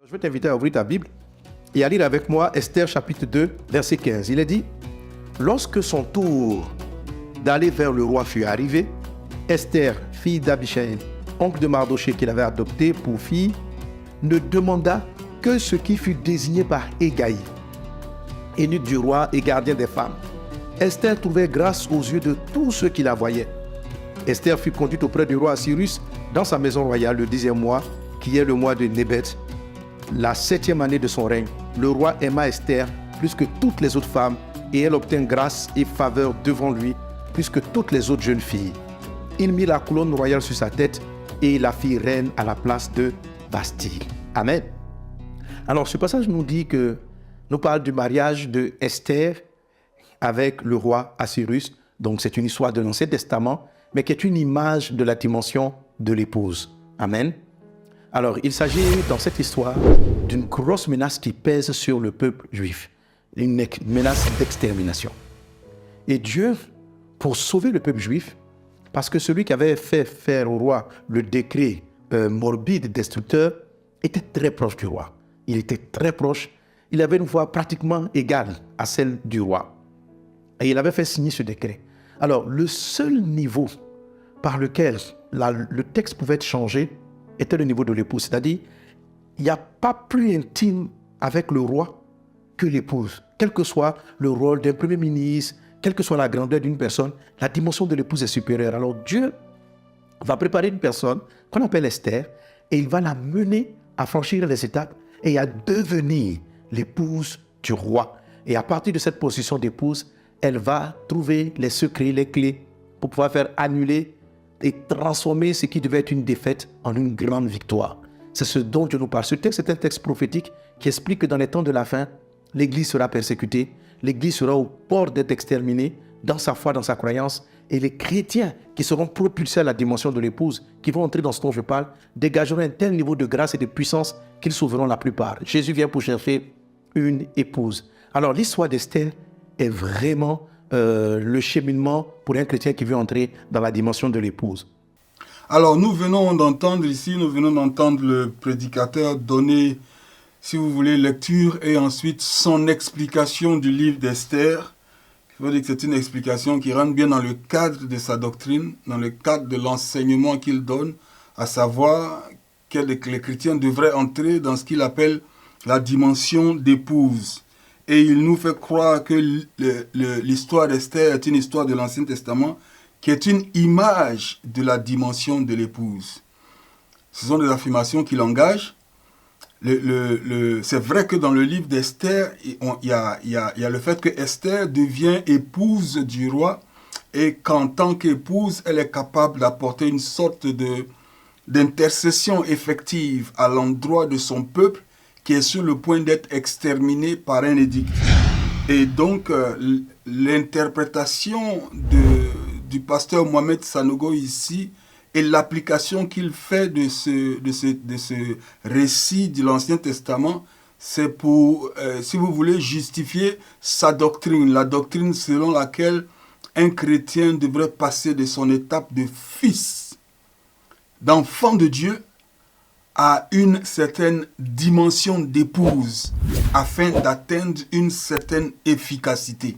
Je vais t'inviter à ouvrir ta Bible et à lire avec moi Esther chapitre 2, verset 15. Il est dit, « Lorsque son tour d'aller vers le roi fut arrivé, Esther, fille d'Abichaïl, oncle de Mardoché qu'il avait adopté pour fille, ne demanda que ce qui fut désigné par Hégaï, eunuque du roi et gardien des femmes. Esther trouvait grâce aux yeux de tous ceux qui la voyaient. Esther fut conduite auprès du roi Assyrus dans sa maison royale le 10e mois, qui est le mois de Nébet, la 7e année de son règne. Le roi aima Esther plus que toutes les autres femmes et elle obtint grâce et faveur devant lui plus que toutes les autres jeunes filles. Il mit la couronne royale sur sa tête et la fit reine à la place de Bastille. » Amen. Alors ce passage nous parle du mariage de Esther avec le roi Assyrus. Donc c'est une histoire de l'Ancien Testament, mais qui est une image de la dimension de l'épouse. Amen. Alors, il s'agit dans cette histoire d'une grosse menace qui pèse sur le peuple juif, une menace d'extermination. Et Dieu, pour sauver le peuple juif, parce que celui qui avait fait faire au roi le décret morbide, destructeur, était très proche du roi. Il était très proche, il avait une voix pratiquement égale à celle du roi. Et il avait fait signer ce décret. Alors, le seul niveau par lequel le texte pouvait être changé était le niveau de l'épouse. C'est-à-dire, il n'y a pas plus intime avec le roi que l'épouse. Quel que soit le rôle d'un premier ministre, quelle que soit la grandeur d'une personne, la dimension de l'épouse est supérieure. Alors Dieu va préparer une personne qu'on appelle Esther et il va la mener à franchir les étapes et à devenir l'épouse du roi. Et à partir de cette position d'épouse, elle va trouver les secrets, les clés pour pouvoir faire annuler et transformer ce qui devait être une défaite en une grande victoire. C'est ce dont Dieu nous parle. Ce texte est un texte prophétique qui explique que dans les temps de la fin, l'Église sera persécutée, l'Église sera au port d'être exterminée dans sa foi, dans sa croyance, et les chrétiens qui seront propulsés à la dimension de l'épouse, qui vont entrer dans ce dont je parle, dégageront un tel niveau de grâce et de puissance qu'ils sauveront la plupart. Jésus vient pour chercher une épouse. Alors l'histoire d'Esther est vraiment le cheminement pour un chrétien qui veut entrer dans la dimension de l'épouse. Alors nous venons d'entendre le prédicateur donner, si vous voulez, lecture et ensuite son explication du livre d'Esther. Il faut dire que c'est une explication qui rentre bien dans le cadre de sa doctrine, dans le cadre de l'enseignement qu'il donne, à savoir que les chrétiens devraient entrer dans ce qu'il appelle la dimension d'épouse. Et il nous fait croire que l'histoire d'Esther est une histoire de l'Ancien Testament qui est une image de la dimension de l'épouse. Ce sont des affirmations qu'il engage. C'est vrai que dans le livre d'Esther, il y a le fait que Esther devient épouse du roi et qu'en tant qu'épouse, elle est capable d'apporter une sorte d'intercession effective à l'endroit de son peuple qui est sur le point d'être exterminé par un édict. Et donc, l'interprétation du pasteur Mohamed Sanogo ici et l'application qu'il fait de ce récit de l'Ancien Testament, c'est pour, si vous voulez, justifier sa doctrine, la doctrine selon laquelle un chrétien devrait passer de son étape de fils, d'enfant de Dieu, à une certaine dimension d'épouse afin d'atteindre une certaine efficacité.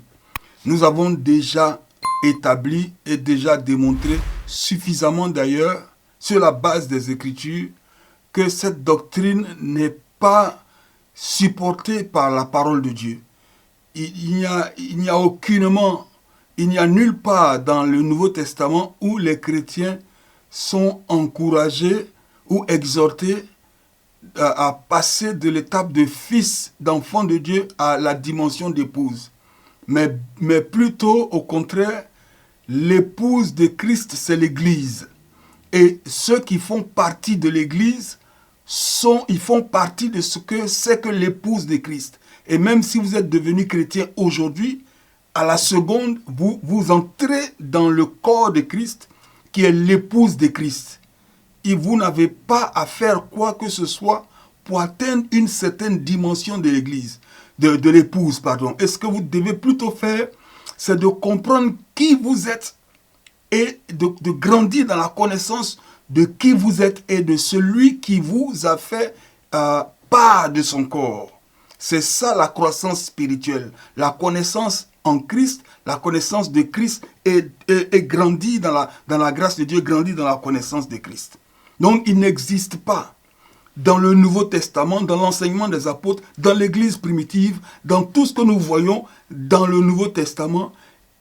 Nous avons déjà établi et déjà démontré suffisamment d'ailleurs sur la base des Écritures que cette doctrine n'est pas supportée par la parole de Dieu. Il n'y a nulle part dans le Nouveau Testament où les chrétiens sont encouragés ou exhortés à passer de l'étape de fils, d'enfant de Dieu à la dimension d'épouse. Mais plutôt au contraire, l'épouse de Christ, c'est l'Église. Et ceux qui font partie de l'Église, ils font partie de ce que c'est que l'épouse de Christ. Et même si vous êtes devenu chrétien aujourd'hui, à la seconde, vous entrez dans le corps de Christ, qui est l'épouse de Christ. Et vous n'avez pas à faire quoi que ce soit pour atteindre une certaine dimension de l'Église, de l'épouse, pardon. Et ce que vous devez plutôt faire, c'est de comprendre qui vous êtes et de grandir dans la connaissance de qui vous êtes et de celui qui vous a fait part de son corps. C'est ça la croissance spirituelle. La connaissance en Christ, la connaissance de Christ est grandie dans la grâce de Dieu, grandit dans la connaissance de Christ. Donc il n'existe pas dans le Nouveau Testament, dans l'enseignement des apôtres, dans l'Église primitive, dans tout ce que nous voyons dans le Nouveau Testament,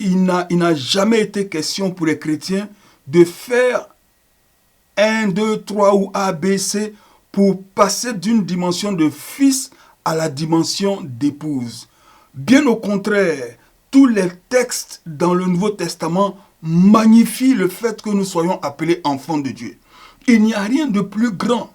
il n'a jamais été question pour les chrétiens de faire 1, 2, 3 ou A, B, C pour passer d'une dimension de fils à la dimension d'épouse. Bien au contraire, tous les textes dans le Nouveau Testament magnifient le fait que nous soyons appelés enfants de Dieu. Il n'y a rien de plus grand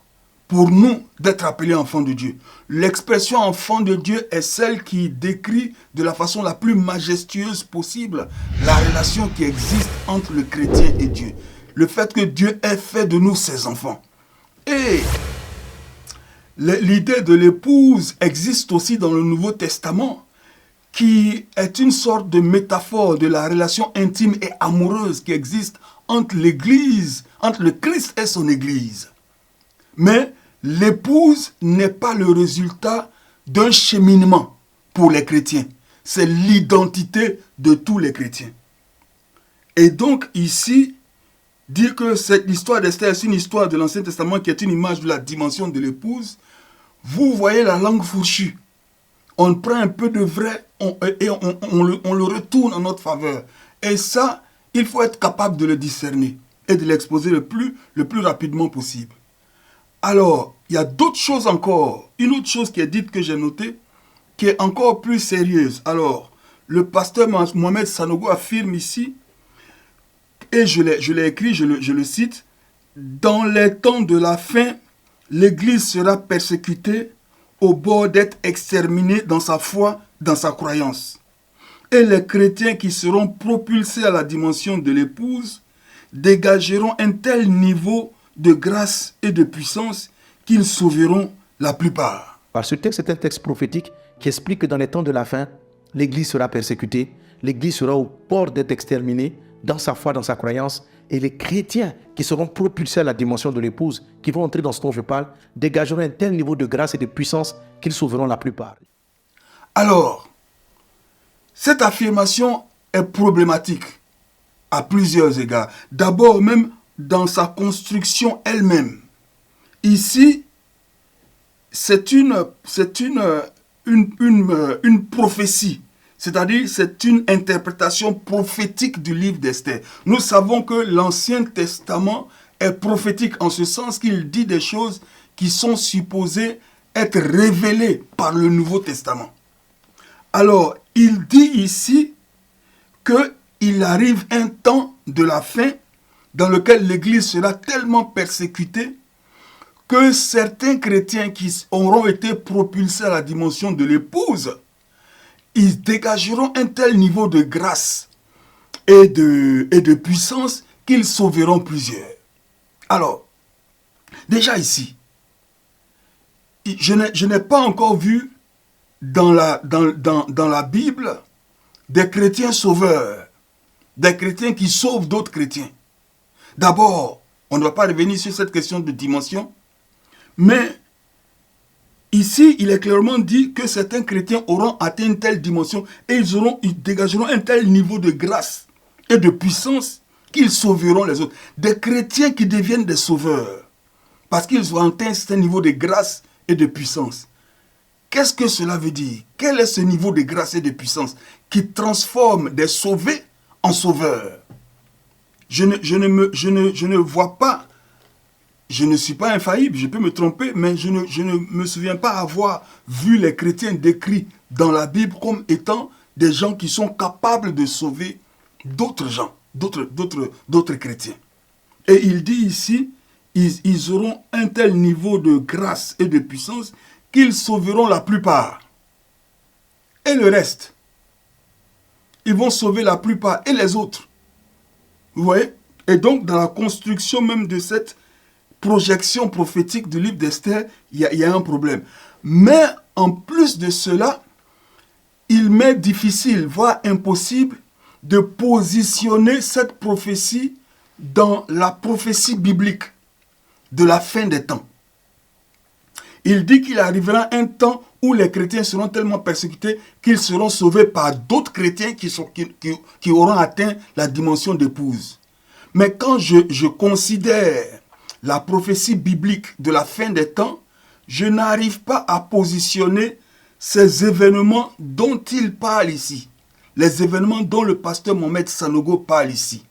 pour nous d'être appelés enfants de Dieu. L'expression enfant de Dieu est celle qui décrit de la façon la plus majestueuse possible la relation qui existe entre le chrétien et Dieu. Le fait que Dieu ait fait de nous ses enfants. Et l'idée de l'épouse existe aussi dans le Nouveau Testament, qui est une sorte de métaphore de la relation intime et amoureuse qui existe entre l'Église, entre le Christ et son Église. Mais l'épouse n'est pas le résultat d'un cheminement pour les chrétiens. C'est l'identité de tous les chrétiens. Et donc ici, dire que l'histoire d'Esther est une histoire de l'Ancien Testament qui est une image de la dimension de l'épouse, vous voyez la langue fourchue. On prend un peu de vrai et on le retourne en notre faveur. Et ça, il faut être capable de le discerner et de l'exposer le plus rapidement possible. Alors, il y a d'autres choses encore. Une autre chose qui est dite que j'ai notée, qui est encore plus sérieuse. Alors, le pasteur Mohamed Sanogo affirme ici, et je l'ai écrit, je le cite, « Dans les temps de la fin, l'Église sera persécutée au bord d'être exterminée dans sa foi, dans sa croyance. Et les chrétiens qui seront propulsés à la dimension de l'épouse dégageront un tel niveau de grâce et de puissance qu'ils sauveront la plupart. » Ce texte est un texte prophétique qui explique que dans les temps de la fin, l'Église sera persécutée, l'Église sera au bord d'être exterminée dans sa foi, dans sa croyance, et les chrétiens qui seront propulsés à la dimension de l'épouse, qui vont entrer dans ce dont je parle, dégageront un tel niveau de grâce et de puissance qu'ils sauveront la plupart. Alors, cette affirmation est problématique à plusieurs égards. D'abord, même dans sa construction elle-même. Ici, c'est une prophétie. C'est-à-dire, c'est une interprétation prophétique du livre d'Esther. Nous savons que l'Ancien Testament est prophétique en ce sens qu'il dit des choses qui sont supposées être révélées par le Nouveau Testament. Alors, il dit ici qu'il arrive un temps de la fin dans lequel l'Église sera tellement persécutée que certains chrétiens qui auront été propulsés à la dimension de l'épouse, ils dégageront un tel niveau de grâce et de puissance qu'ils sauveront plusieurs. Alors, déjà ici, je n'ai pas encore vu dans la Bible des chrétiens sauveurs, des chrétiens qui sauvent d'autres chrétiens. D'abord, on ne va pas revenir sur cette question de dimension, mais ici, il est clairement dit que certains chrétiens auront atteint une telle dimension et ils dégageront un tel niveau de grâce et de puissance qu'ils sauveront les autres. Des chrétiens qui deviennent des sauveurs parce qu'ils ont atteint un certain niveau de grâce et de puissance. Qu'est-ce que cela veut dire? Quel est ce niveau de grâce et de puissance qui transforme des sauvés en sauveurs? Je ne vois pas. Je ne suis pas infaillible, je peux me tromper, mais je ne me souviens pas avoir vu les chrétiens décrits dans la Bible comme étant des gens qui sont capables de sauver d'autres gens, d'autres chrétiens. Et il dit ici, ils auront un tel niveau de grâce et de puissance qu'ils sauveront la plupart. Et le reste, ils vont sauver la plupart et les autres. Vous voyez? Et donc, dans la construction même de cette projection prophétique du livre d'Esther, il y a un problème. Mais en plus de cela, il m'est difficile, voire impossible, de positionner cette prophétie dans la prophétie biblique de la fin des temps. Il dit qu'il arrivera un temps où les chrétiens seront tellement persécutés qu'ils seront sauvés par d'autres chrétiens qui auront atteint la dimension d'épouse. Mais quand je considère la prophétie biblique de la fin des temps, je n'arrive pas à positionner ces événements dont il parle ici. Les événements dont le pasteur Mohamed Sanogo parle ici.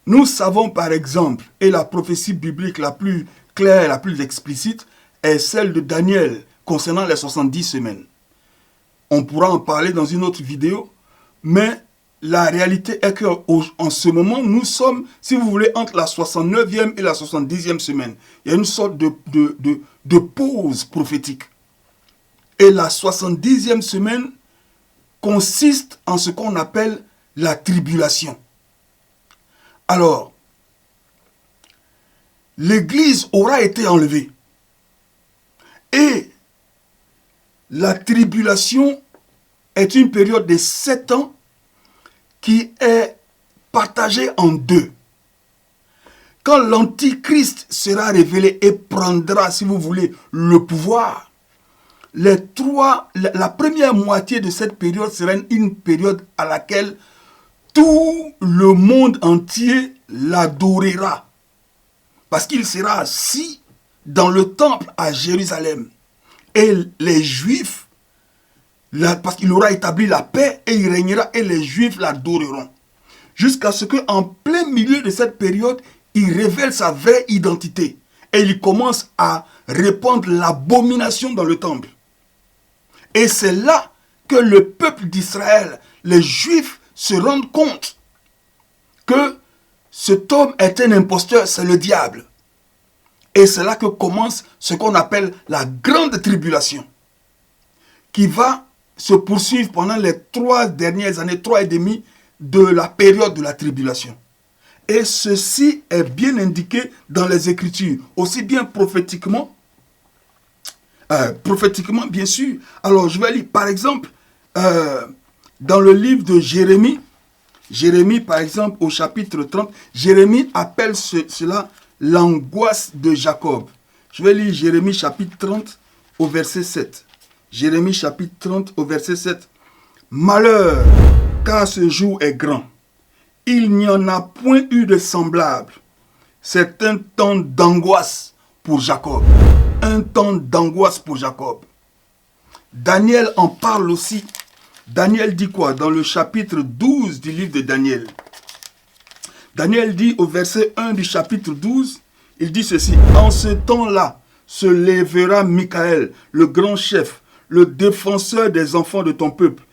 Nous savons par exemple, et la prophétie biblique la plus claire, la plus explicite, est celle de Daniel concernant les 70 semaines. On pourra en parler dans une autre vidéo, mais la réalité est qu'en ce moment, nous sommes, si vous voulez, entre la 69e et la 70e semaine. Il y a une sorte de pause prophétique. Et la 70e semaine consiste en ce qu'on appelle la tribulation. Alors, l'Église aura été enlevée. Et la tribulation est une période de 7 ans qui est partagée en deux. Quand l'Antichrist sera révélé et prendra, si vous voulez, le pouvoir, la première moitié de cette période sera une période à laquelle tout le monde entier l'adorera. Parce qu'il sera assis dans le temple à Jérusalem. Et les Juifs, parce qu'il aura établi la paix, et il régnera, et les Juifs l'adoreront. Jusqu'à ce qu'en plein milieu de cette période, il révèle sa vraie identité. Et il commence à répandre l'abomination dans le temple. Et c'est là que le peuple d'Israël, les Juifs, se rendent compte que cet homme est un imposteur, c'est le diable. Et c'est là que commence ce qu'on appelle la grande tribulation, qui va se poursuivre pendant les 3 dernières années, 3 et demi de la période de la tribulation. Et ceci est bien indiqué dans les Écritures, aussi bien prophétiquement, bien sûr. Alors je vais lire par exemple dans le livre de Jérémie, par exemple au chapitre 30, Jérémie appelle cela l'angoisse de Jacob. Je vais lire Jérémie chapitre 30 au verset 7. Jérémie chapitre 30 au verset 7. Malheur, car ce jour est grand. Il n'y en a point eu de semblable. C'est un temps d'angoisse pour Jacob. Un temps d'angoisse pour Jacob. Daniel en parle aussi. Daniel dit quoi? Dans le chapitre 12 du livre de Daniel. Daniel dit au verset 1 du chapitre 12, il dit ceci. En ce temps-là se lèvera Michaël, le grand chef, le défenseur des enfants de ton peuple.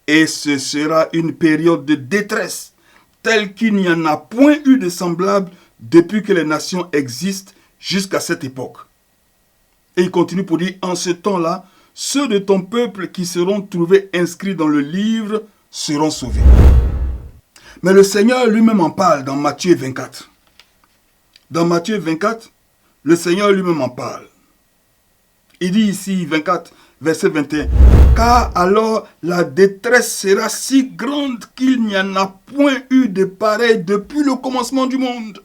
Et ce sera une période de détresse, telle qu'il n'y en a point eu de semblable depuis que les nations existent jusqu'à cette époque. Et il continue pour dire, en ce temps-là, ceux de ton peuple qui seront trouvés inscrits dans le livre seront sauvés. Mais le Seigneur lui-même en parle dans Matthieu 24. Dans Matthieu 24, le Seigneur lui-même en parle. Il dit ici, 24, verset 21, « Car alors la détresse sera si grande qu'il n'y en a point eu de pareil depuis le commencement du monde,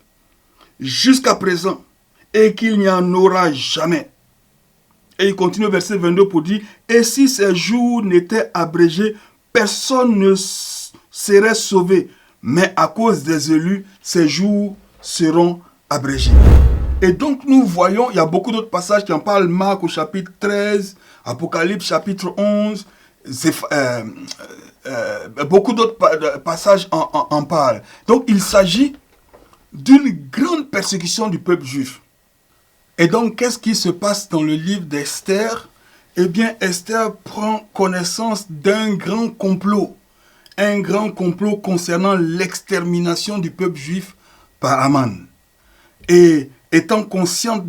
jusqu'à présent, et qu'il n'y en aura jamais. » Et il continue au verset 22 pour dire, « Et si ces jours n'étaient abrégés, personne ne serait sauvé, mais à cause des élus, ces jours seront abrégés. » Et donc nous voyons, il y a beaucoup d'autres passages qui en parlent, Marc au chapitre 13, Apocalypse chapitre 11, beaucoup d'autres passages en parlent. Donc il s'agit d'une grande persécution du peuple juif. Et donc qu'est-ce qui se passe dans le livre d'Esther? Eh bien Esther prend connaissance d'un grand complot. Un grand complot concernant l'extermination du peuple juif par Haman. Et étant consciente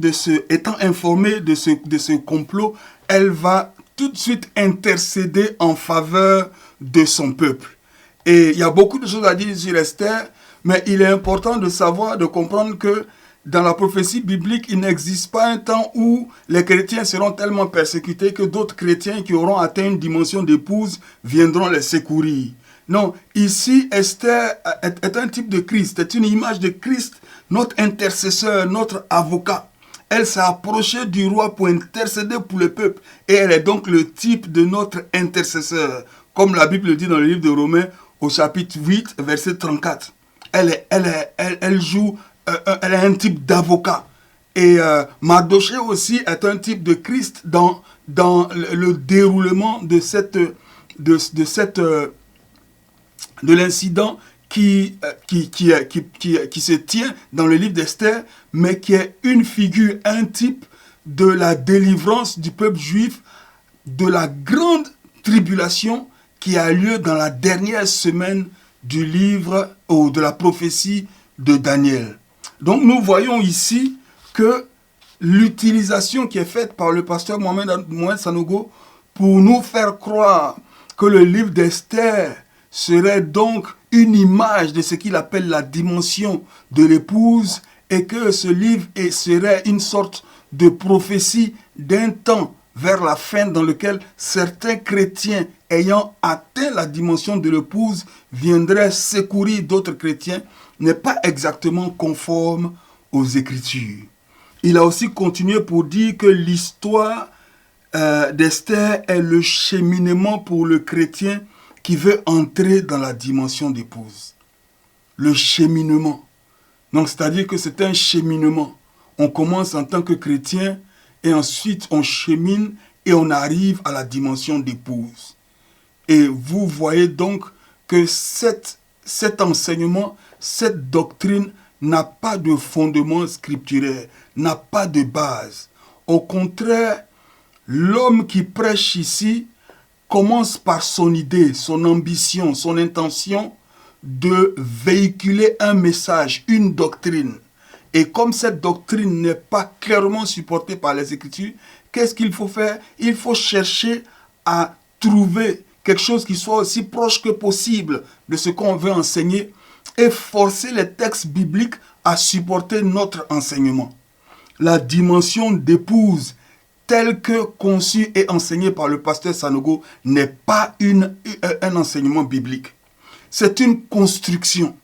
étant informée de ce complot, elle va tout de suite intercéder en faveur de son peuple. Et il y a beaucoup de choses à dire sur Esther, mais il est important de savoir, de comprendre que dans la prophétie biblique, il n'existe pas un temps où les chrétiens seront tellement persécutés que d'autres chrétiens qui auront atteint une dimension d'épouse viendront les secourir. Non, ici, Esther est un type de Christ, est une image de Christ, notre intercesseur, notre avocat. Elle s'est approchée du roi pour intercéder pour le peuple. Et elle est donc le type de notre intercesseur. Comme la Bible le dit dans le livre de Romains, au chapitre 8, verset 34. Elle joue, elle est un type d'avocat. Et Mardochée aussi est un type de Christ dans le déroulement de l'incident qui se tient dans le livre d'Esther, mais qui est une figure, un type de la délivrance du peuple juif de la grande tribulation qui a lieu dans la dernière semaine du livre ou de la prophétie de Daniel. Donc nous voyons ici que l'utilisation qui est faite par le pasteur Mohamed Sanogo pour nous faire croire que le livre d'Esther serait donc une image de ce qu'il appelle la dimension de l'épouse et que ce livre serait une sorte de prophétie d'un temps vers la fin dans lequel certains chrétiens ayant atteint la dimension de l'épouse viendraient secourir d'autres chrétiens n'est pas exactement conforme aux Écritures. Il a aussi continué pour dire que l'histoire d'Esther est le cheminement pour le chrétien qui veut entrer dans la dimension d'épouse. Le cheminement. Donc, c'est-à-dire que c'est un cheminement. On commence en tant que chrétien et ensuite on chemine et on arrive à la dimension d'épouse. Et vous voyez donc que cet enseignement, cette doctrine n'a pas de fondement scripturaire, n'a pas de base. Au contraire, l'homme qui prêche ici commence par son idée, son ambition, son intention de véhiculer un message, une doctrine. Et comme cette doctrine n'est pas clairement supportée par les Écritures, qu'est-ce qu'il faut faire? Il faut chercher à trouver quelque chose qui soit aussi proche que possible de ce qu'on veut enseigner et forcer les textes bibliques à supporter notre enseignement. La dimension d'épouse telle que conçue et enseignée par le pasteur Sanogo n'est pas un enseignement biblique. C'est une construction.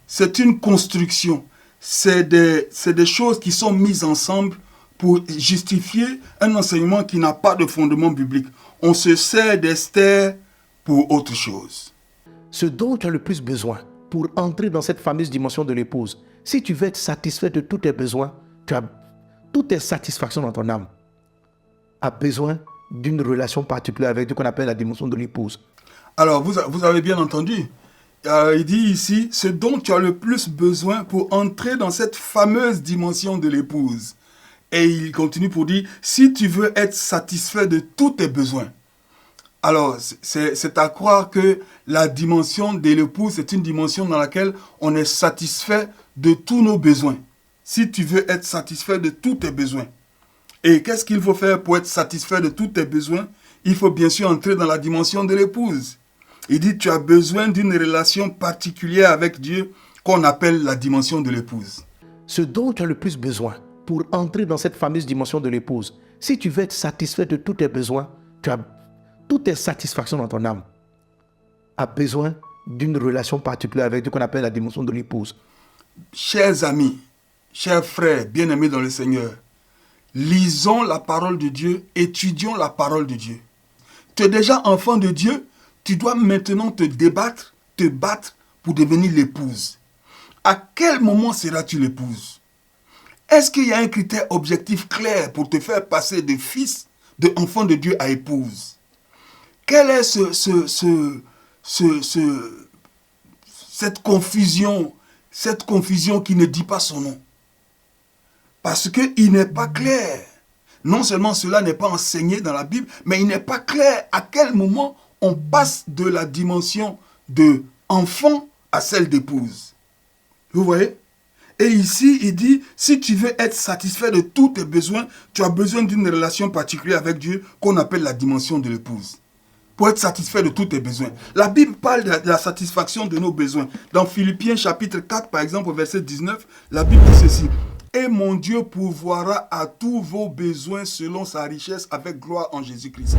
C'est une construction. C'est des choses qui sont mises ensemble pour justifier un enseignement qui n'a pas de fondement biblique. On se sert d'Esther pour autre chose. Ce dont tu as le plus besoin pour entrer dans cette fameuse dimension de l'épouse, si tu veux être satisfait de tous tes besoins, tu as toutes tes satisfactions dans ton âme, a besoin d'une relation particulière avec ce qu'on appelle la dimension de l'épouse. Alors, vous avez bien entendu. Il dit ici, ce dont tu as le plus besoin pour entrer dans cette fameuse dimension de l'épouse. Et il continue pour dire, si tu veux être satisfait de tous tes besoins. Alors, c'est à croire que la dimension de l'épouse, c'est une dimension dans laquelle on est satisfait de tous nos besoins. Si tu veux être satisfait de tous tes besoins. Et qu'est-ce qu'il faut faire pour être satisfait de tous tes besoins? Il faut bien sûr entrer dans la dimension de l'épouse. Il dit, tu as besoin d'une relation particulière avec Dieu qu'on appelle la dimension de l'épouse. Ce dont tu as le plus besoin pour entrer dans cette fameuse dimension de l'épouse, si tu veux être satisfait de tous tes besoins, tu as toutes tes satisfactions dans ton âme, a besoin d'une relation particulière avec ce qu'on appelle la dimension de l'épouse. Chers amis, chers frères, bien-aimés dans le Seigneur, lisons la parole de Dieu, étudions la parole de Dieu. Tu es déjà enfant de Dieu, tu dois maintenant te battre pour devenir l'épouse. À quel moment seras-tu l'épouse? Est-ce qu'il y a un critère objectif clair pour te faire passer de fils, de enfant de Dieu à épouse? Quelle est cette confusion qui ne dit pas son nom? Parce qu'il n'est pas clair. Non seulement cela n'est pas enseigné dans la Bible, mais il n'est pas clair à quel moment on passe de la dimension de enfant à celle d'épouse. Vous voyez? Et ici, il dit, si tu veux être satisfait de tous tes besoins, tu as besoin d'une relation particulière avec Dieu qu'on appelle la dimension de l'épouse. Pour être satisfait de tous tes besoins. La Bible parle de la satisfaction de nos besoins. Dans Philippiens chapitre 4, par exemple, au verset 19, la Bible dit ceci. Et mon Dieu pourvoira à tous vos besoins selon sa richesse avec gloire en Jésus-Christ.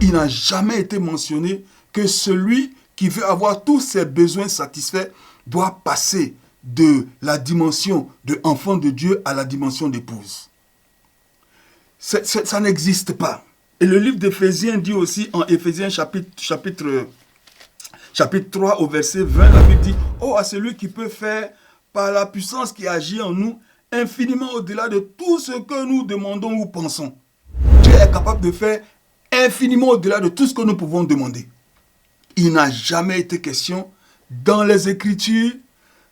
Il n'a jamais été mentionné que celui qui veut avoir tous ses besoins satisfaits doit passer de la dimension de enfant de Dieu à la dimension d'épouse. Ça n'existe pas. Et le livre d'Éphésiens dit aussi, en Éphésiens chapitre 3 au verset 20, la Bible dit, « Oh, à celui qui peut faire par la puissance qui agit en nous, infiniment au-delà de tout ce que nous demandons ou pensons. » Dieu est capable de faire infiniment au-delà de tout ce que nous pouvons demander. Il n'a jamais été question dans les Écritures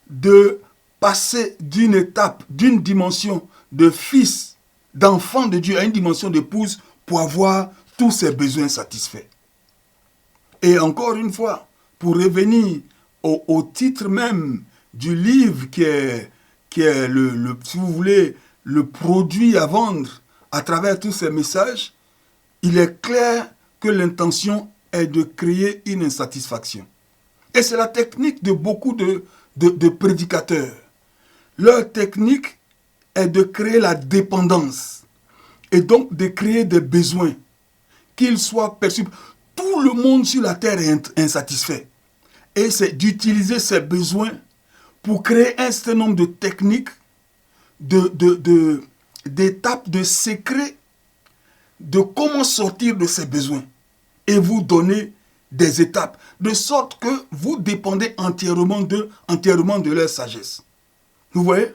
de passer d'une étape, d'une dimension de fils, d'enfant de Dieu à une dimension d'épouse pour avoir tous ses besoins satisfaits. Et encore une fois, pour revenir au titre même du livre qui est si vous voulez, le produit à vendre à travers tous ces messages, il est clair que l'intention est de créer une insatisfaction. Et c'est la technique de beaucoup de prédicateurs. Leur technique est de créer la dépendance et donc de créer des besoins, qu'ils soient perçus. Tout le monde sur la terre est insatisfait. Et c'est d'utiliser ces besoins pour créer un certain nombre de techniques, d'étapes, de secrets, de comment sortir de ces besoins et vous donner des étapes, de sorte que vous dépendez entièrement de leur sagesse. Vous voyez,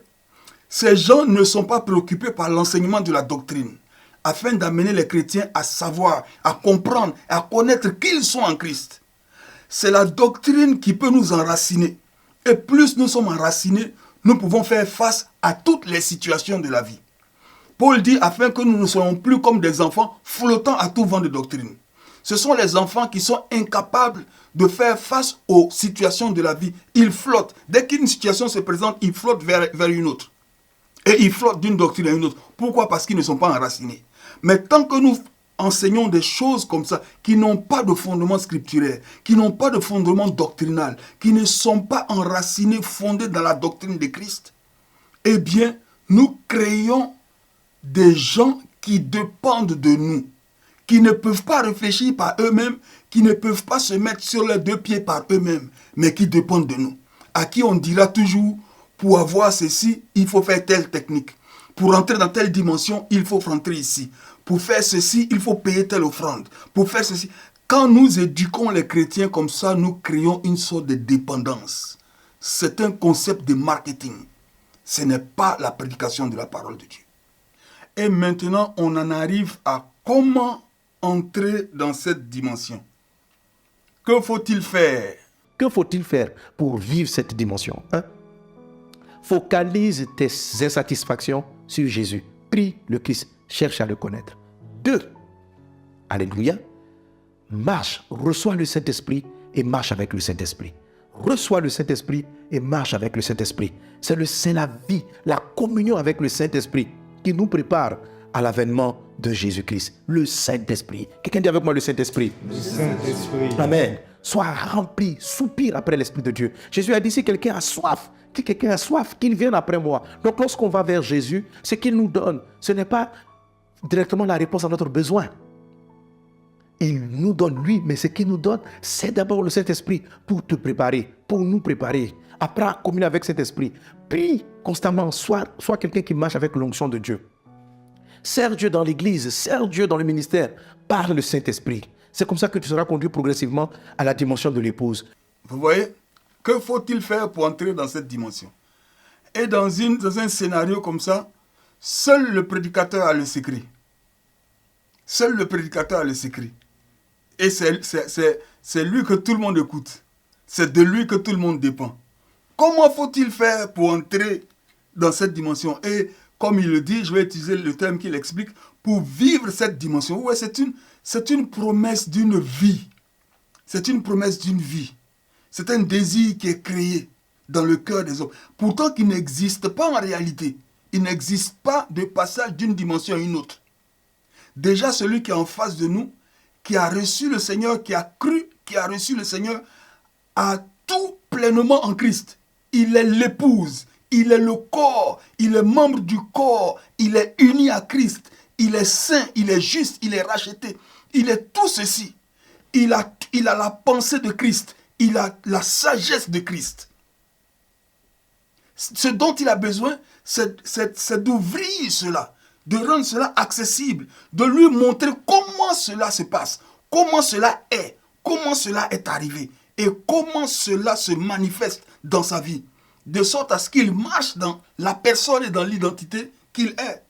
ces gens ne sont pas préoccupés par l'enseignement de la doctrine, afin d'amener les chrétiens à savoir, à comprendre, à connaître qu'ils sont en Christ. C'est la doctrine qui peut nous enraciner. Et plus nous sommes enracinés, nous pouvons faire face à toutes les situations de la vie. Paul dit, afin que nous ne soyons plus comme des enfants flottant à tout vent de doctrine. Ce sont les enfants qui sont incapables de faire face aux situations de la vie. Ils flottent. Dès qu'une situation se présente, ils flottent vers une autre. Et ils flottent d'une doctrine à une autre. Pourquoi? Parce qu'ils ne sont pas enracinés. Mais tant que nous enseignons des choses comme ça, qui n'ont pas de fondement scripturaire, qui n'ont pas de fondement doctrinal, qui ne sont pas enracinés, fondés dans la doctrine de Christ, eh bien, nous créons des gens qui dépendent de nous, qui ne peuvent pas réfléchir par eux-mêmes, qui ne peuvent pas se mettre sur les deux pieds par eux-mêmes, mais qui dépendent de nous. À qui on dira toujours, pour avoir ceci, il faut faire telle technique. Pour entrer dans telle dimension, il faut rentrer ici. Pour faire ceci, il faut payer telle offrande. Pour faire ceci. Quand nous éduquons les chrétiens comme ça, nous créons une sorte de dépendance. C'est un concept de marketing. Ce n'est pas la prédication de la parole de Dieu. Et maintenant, on en arrive à comment entrer dans cette dimension. Que faut-il faire? Que faut-il faire pour vivre cette dimension? Focalise tes insatisfactions sur Jésus. Prie le Christ. Cherche à le connaître. 2. Alléluia. Marche, reçois le Saint-Esprit et marche avec le Saint-Esprit. Reçois le Saint-Esprit et marche avec le Saint-Esprit. C'est la vie, la communion avec le Saint-Esprit qui nous prépare à l'avènement de Jésus-Christ. Le Saint-Esprit. Quelqu'un dit avec moi le Saint-Esprit. Le Saint-Esprit. Amen. Sois rempli, soupire après l'Esprit de Dieu. Jésus a dit, si quelqu'un a soif, qu'il vienne après moi. Donc lorsqu'on va vers Jésus, ce qu'il nous donne, ce n'est pas directement la réponse à notre besoin. Il nous donne lui, mais ce qu'il nous donne, c'est d'abord le Saint-Esprit pour te préparer, pour nous préparer. Apprends à communier avec cet esprit. Prie constamment, sois quelqu'un qui marche avec l'onction de Dieu. Sers Dieu dans l'église, sers Dieu dans le ministère par le Saint-Esprit. C'est comme ça que tu seras conduit progressivement à la dimension de l'épouse. Vous voyez, que faut-il faire pour entrer dans cette dimension? Et dans un scénario comme ça, seul le prédicateur a le secret. Seul le prédicateur a le secret. Et c'est lui que tout le monde écoute. C'est de lui que tout le monde dépend. Comment faut-il faire pour entrer dans cette dimension? Et comme il le dit, je vais utiliser le terme qu'il explique, pour vivre cette dimension. Ouais, c'est une promesse d'une vie. C'est une promesse d'une vie. C'est un désir qui est créé dans le cœur des hommes. Pourtant, qu'il n'existe pas en réalité. Il n'existe pas de passage d'une dimension à une autre. Déjà, celui qui est en face de nous, qui a reçu le Seigneur, qui a cru, qui a reçu le Seigneur, a tout pleinement en Christ. Il est l'épouse, il est le corps, il est membre du corps, il est uni à Christ, il est saint, il est juste, il est racheté. Il est tout ceci. Il a la pensée de Christ, il a la sagesse de Christ. Ce dont il a besoin, c'est d'ouvrir cela. de rendre cela accessible, de lui montrer comment cela se passe, comment cela est arrivé et comment cela se manifeste dans sa vie, de sorte à ce qu'il marche dans la personne et dans l'identité qu'il est.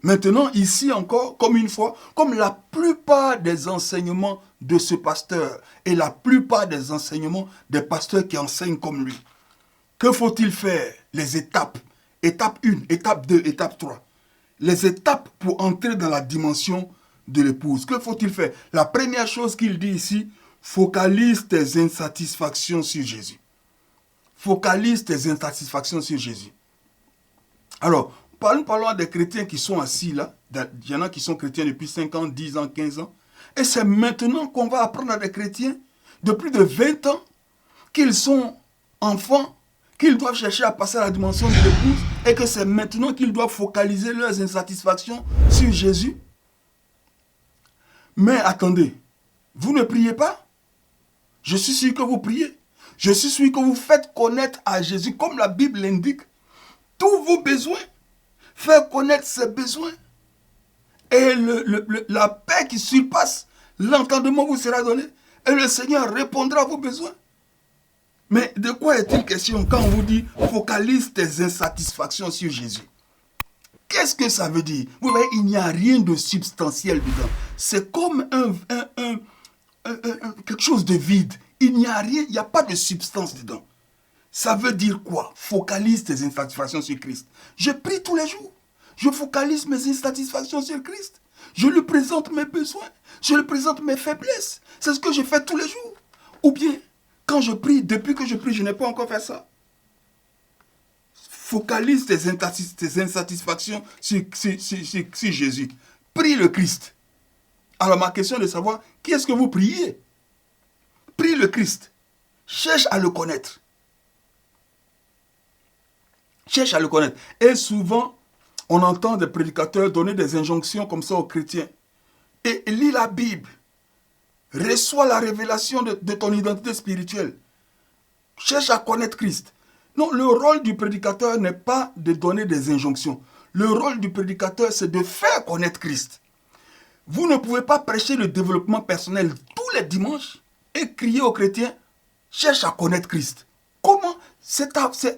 Maintenant, ici encore, comme une fois, comme la plupart des enseignements de ce pasteur et la plupart des enseignements des pasteurs qui enseignent comme lui, que faut-il faire? Les étapes. Étape 1, étape 2, étape 3. Les étapes pour entrer dans la dimension de l'épouse. Que faut-il faire? La première chose qu'il dit ici, focalise tes insatisfactions sur Jésus. Focalise tes insatisfactions sur Jésus. Alors, parlons à des chrétiens qui sont assis là. Il y en a qui sont chrétiens depuis 5 ans, 10 ans, 15 ans. Et c'est maintenant qu'on va apprendre à des chrétiens de plus de 20 ans qu'ils sont enfants, qu'ils doivent chercher à passer à la dimension de l'épouse et que c'est maintenant qu'ils doivent focaliser leurs insatisfactions sur Jésus. Mais attendez, vous ne priez pas? Je suis sûr que vous priez. Je suis sûr que vous faites connaître à Jésus, comme la Bible l'indique, tous vos besoins. Faire connaître ses besoins. Et la paix qui surpasse l'entendement vous sera donné. Et le Seigneur répondra à vos besoins. Mais de quoi est-il question quand on vous dit focalise tes insatisfactions sur Jésus? Qu'est-ce que ça veut dire? Vous voyez, il n'y a rien de substantiel dedans. C'est comme quelque chose de vide. Il n'y a rien, il n'y a pas de substance dedans. Ça veut dire quoi? Focalise tes insatisfactions sur Christ. Je prie tous les jours. Je focalise mes insatisfactions sur Christ. Je lui présente mes besoins. Je lui présente mes faiblesses. C'est ce que je fais tous les jours. Ou bien, quand je prie, depuis que je prie, je n'ai pas encore fait ça. Focalise tes insatisfactions sur Jésus. Prie le Christ. Alors ma question est de savoir, qui est-ce que vous priez? Prie le Christ. Cherche à le connaître. Cherche à le connaître. Et souvent, on entend des prédicateurs donner des injonctions comme ça aux chrétiens. Et lis la Bible. Reçois la révélation de ton identité spirituelle. Cherche à connaître Christ. Non, le rôle du prédicateur n'est pas de donner des injonctions. Le rôle du prédicateur, c'est de faire connaître Christ. Vous ne pouvez pas prêcher le développement personnel tous les dimanches et crier aux chrétiens, cherche à connaître Christ. Comment? C'est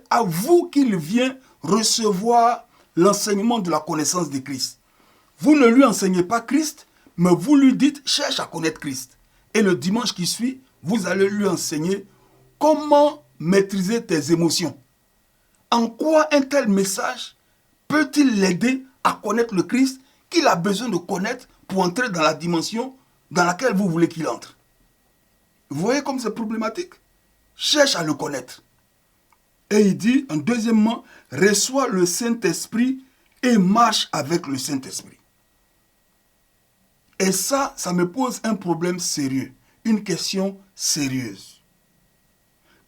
à vous qu'il vient recevoir l'enseignement de la connaissance de Christ. Vous ne lui enseignez pas Christ, mais vous lui dites, cherche à connaître Christ. Et le dimanche qui suit, vous allez lui enseigner comment maîtriser tes émotions. En quoi un tel message peut-il l'aider à connaître le Christ qu'il a besoin de connaître pour entrer dans la dimension dans laquelle vous voulez qu'il entre? Vous voyez comme c'est problématique? Cherche à le connaître. Et il dit, en deuxièmement, reçois le Saint-Esprit et marche avec le Saint-Esprit. Et ça me pose un problème sérieux, une question sérieuse.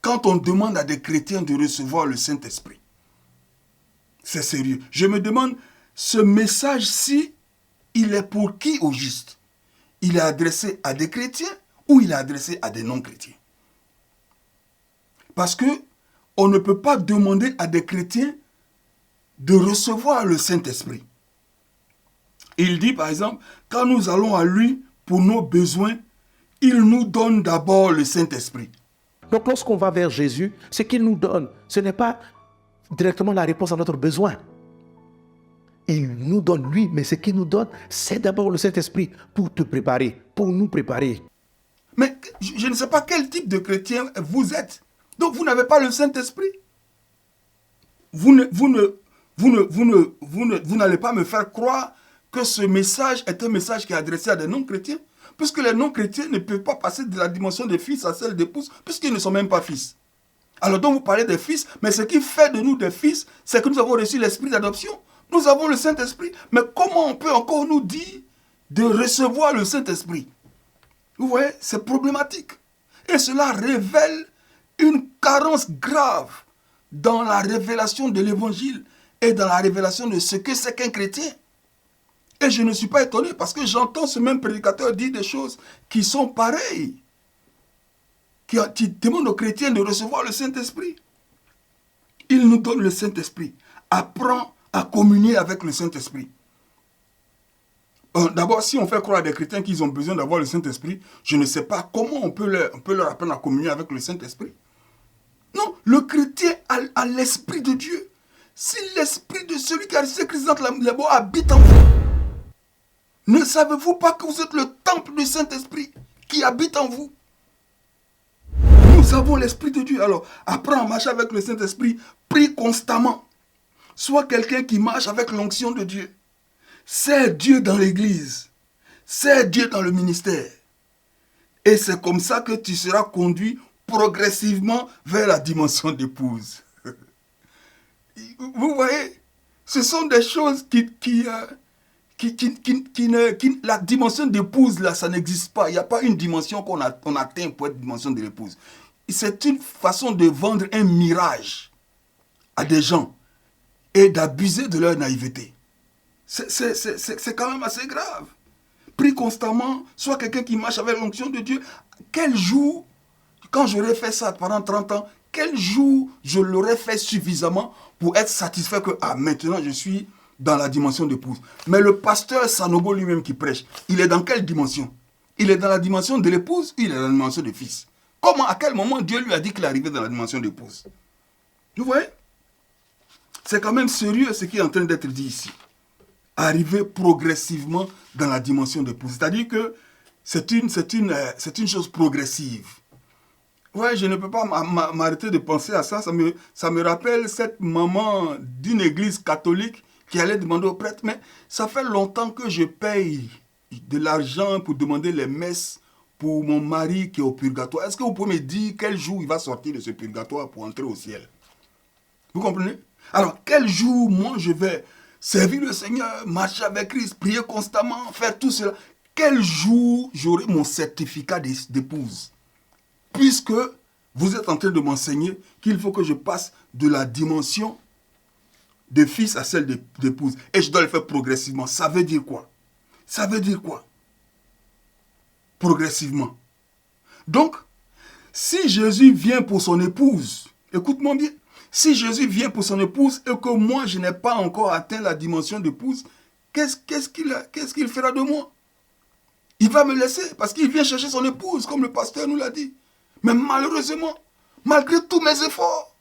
Quand on demande à des chrétiens de recevoir le Saint-Esprit, c'est sérieux. Je me demande, ce message-ci, il est pour qui au juste? Il est adressé à des chrétiens ou il est adressé à des non-chrétiens? Parce que on ne peut pas demander à des chrétiens de recevoir le Saint-Esprit. Il dit par exemple, quand nous allons à lui pour nos besoins, il nous donne d'abord le Saint-Esprit. Donc lorsqu'on va vers Jésus, ce qu'il nous donne, ce n'est pas directement la réponse à notre besoin. Il nous donne lui, mais ce qu'il nous donne, c'est d'abord le Saint-Esprit pour te préparer, pour nous préparer. Mais je ne sais pas quel type de chrétien vous êtes. Donc vous n'avez pas le Saint-Esprit. Vous n'allez pas me faire croire que ce message est un message qui est adressé à des non-chrétiens, puisque les non-chrétiens ne peuvent pas passer de la dimension des fils à celle d'épouse, puisqu'ils ne sont même pas fils. Alors donc vous parlez des fils, mais ce qui fait de nous des fils, c'est que nous avons reçu l'esprit d'adoption. Nous avons le Saint-Esprit. Mais comment on peut encore nous dire de recevoir le Saint-Esprit? Vous voyez, c'est problématique. Et cela révèle une carence grave dans la révélation de l'évangile et dans la révélation de ce que c'est qu'un chrétien. Et je ne suis pas étonné parce que j'entends ce même prédicateur dire des choses qui sont pareilles, qui demandent aux chrétiens de recevoir le Saint-Esprit. Il nous donne le Saint-Esprit. Apprends à communier avec le Saint-Esprit. D'abord, si on fait croire à des chrétiens qu'ils ont besoin d'avoir le Saint-Esprit, je ne sais pas comment on peut leur apprendre à communier avec le Saint-Esprit. Non, le chrétien a l'Esprit de Dieu. Si l'Esprit de celui qui a reçu Christ dans les bois habite en vous, ne savez-vous pas que vous êtes le temple du Saint-Esprit qui habite en vous? Nous avons l'Esprit de Dieu. Alors, apprends à marcher avec le Saint-Esprit, prie constamment. Sois quelqu'un qui marche avec l'onction de Dieu. C'est Dieu dans l'église. C'est Dieu dans le ministère. Et c'est comme ça que tu seras conduit progressivement vers la dimension d'épouse. Vous voyez, ce sont des choses la dimension d'épouse, là, ça n'existe pas. Il n'y a pas une dimension qu'on atteint pour être dimension de l'épouse. C'est une façon de vendre un mirage à des gens et d'abuser de leur naïveté. C'est quand même assez grave. Prie constamment, sois quelqu'un qui marche avec l'onction de Dieu. Quel jour, quand j'aurais fait ça pendant 30 ans, quel jour je l'aurais fait suffisamment pour être satisfait que maintenant je suis dans la dimension d'épouse. Mais le pasteur Sanogo lui-même qui prêche, il est dans quelle dimension? Il est dans la dimension de l'épouse ou il est dans la dimension de fils? Comment, à quel moment Dieu lui a dit qu'il arrivait dans la dimension d'épouse? Vous voyez? C'est quand même sérieux ce qui est en train d'être dit ici. Arriver progressivement dans la dimension d'épouse. C'est-à-dire que c'est une chose progressive. Ouais, je ne peux pas m'arrêter de penser à ça. Ça me rappelle cette maman d'une église catholique qui allait demander au prêtre, mais ça fait longtemps que je paye de l'argent pour demander les messes pour mon mari qui est au purgatoire. Est-ce que vous pouvez me dire quel jour il va sortir de ce purgatoire pour entrer au ciel? Vous comprenez? Alors, quel jour, moi, je vais servir le Seigneur, marcher avec Christ, prier constamment, faire tout cela? Quel jour j'aurai mon certificat d'épouse? Puisque vous êtes en train de m'enseigner qu'il faut que je passe de la dimension de fils à celle d'épouse. Et je dois le faire progressivement. Ça veut dire quoi? Ça veut dire quoi? Progressivement. Donc, si Jésus vient pour son épouse, écoute-moi bien, si Jésus vient pour son épouse et que moi je n'ai pas encore atteint la dimension d'épouse, qu'est-ce qu'il fera de moi? Il va me laisser parce qu'il vient chercher son épouse, comme le pasteur nous l'a dit. Mais malheureusement, malgré tous mes efforts,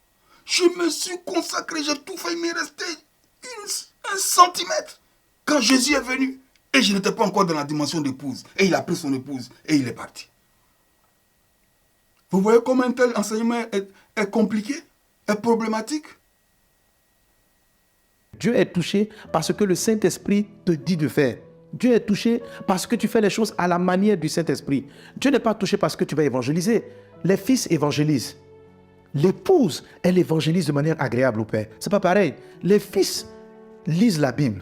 je me suis consacré, j'ai tout fait, il m'est resté un centimètre. Quand Jésus est venu, et je n'étais pas encore dans la dimension d'épouse, et il a pris son épouse, et il est parti. Vous voyez comment un tel enseignement est compliqué, est problématique? Dieu est touché parce que le Saint-Esprit te dit de faire. Dieu est touché parce que tu fais les choses à la manière du Saint-Esprit. Dieu n'est pas touché parce que tu vas évangéliser. Les fils évangélisent. L'épouse, elle évangélise de manière agréable au Père. C'est pas pareil. Les fils lisent la Bible.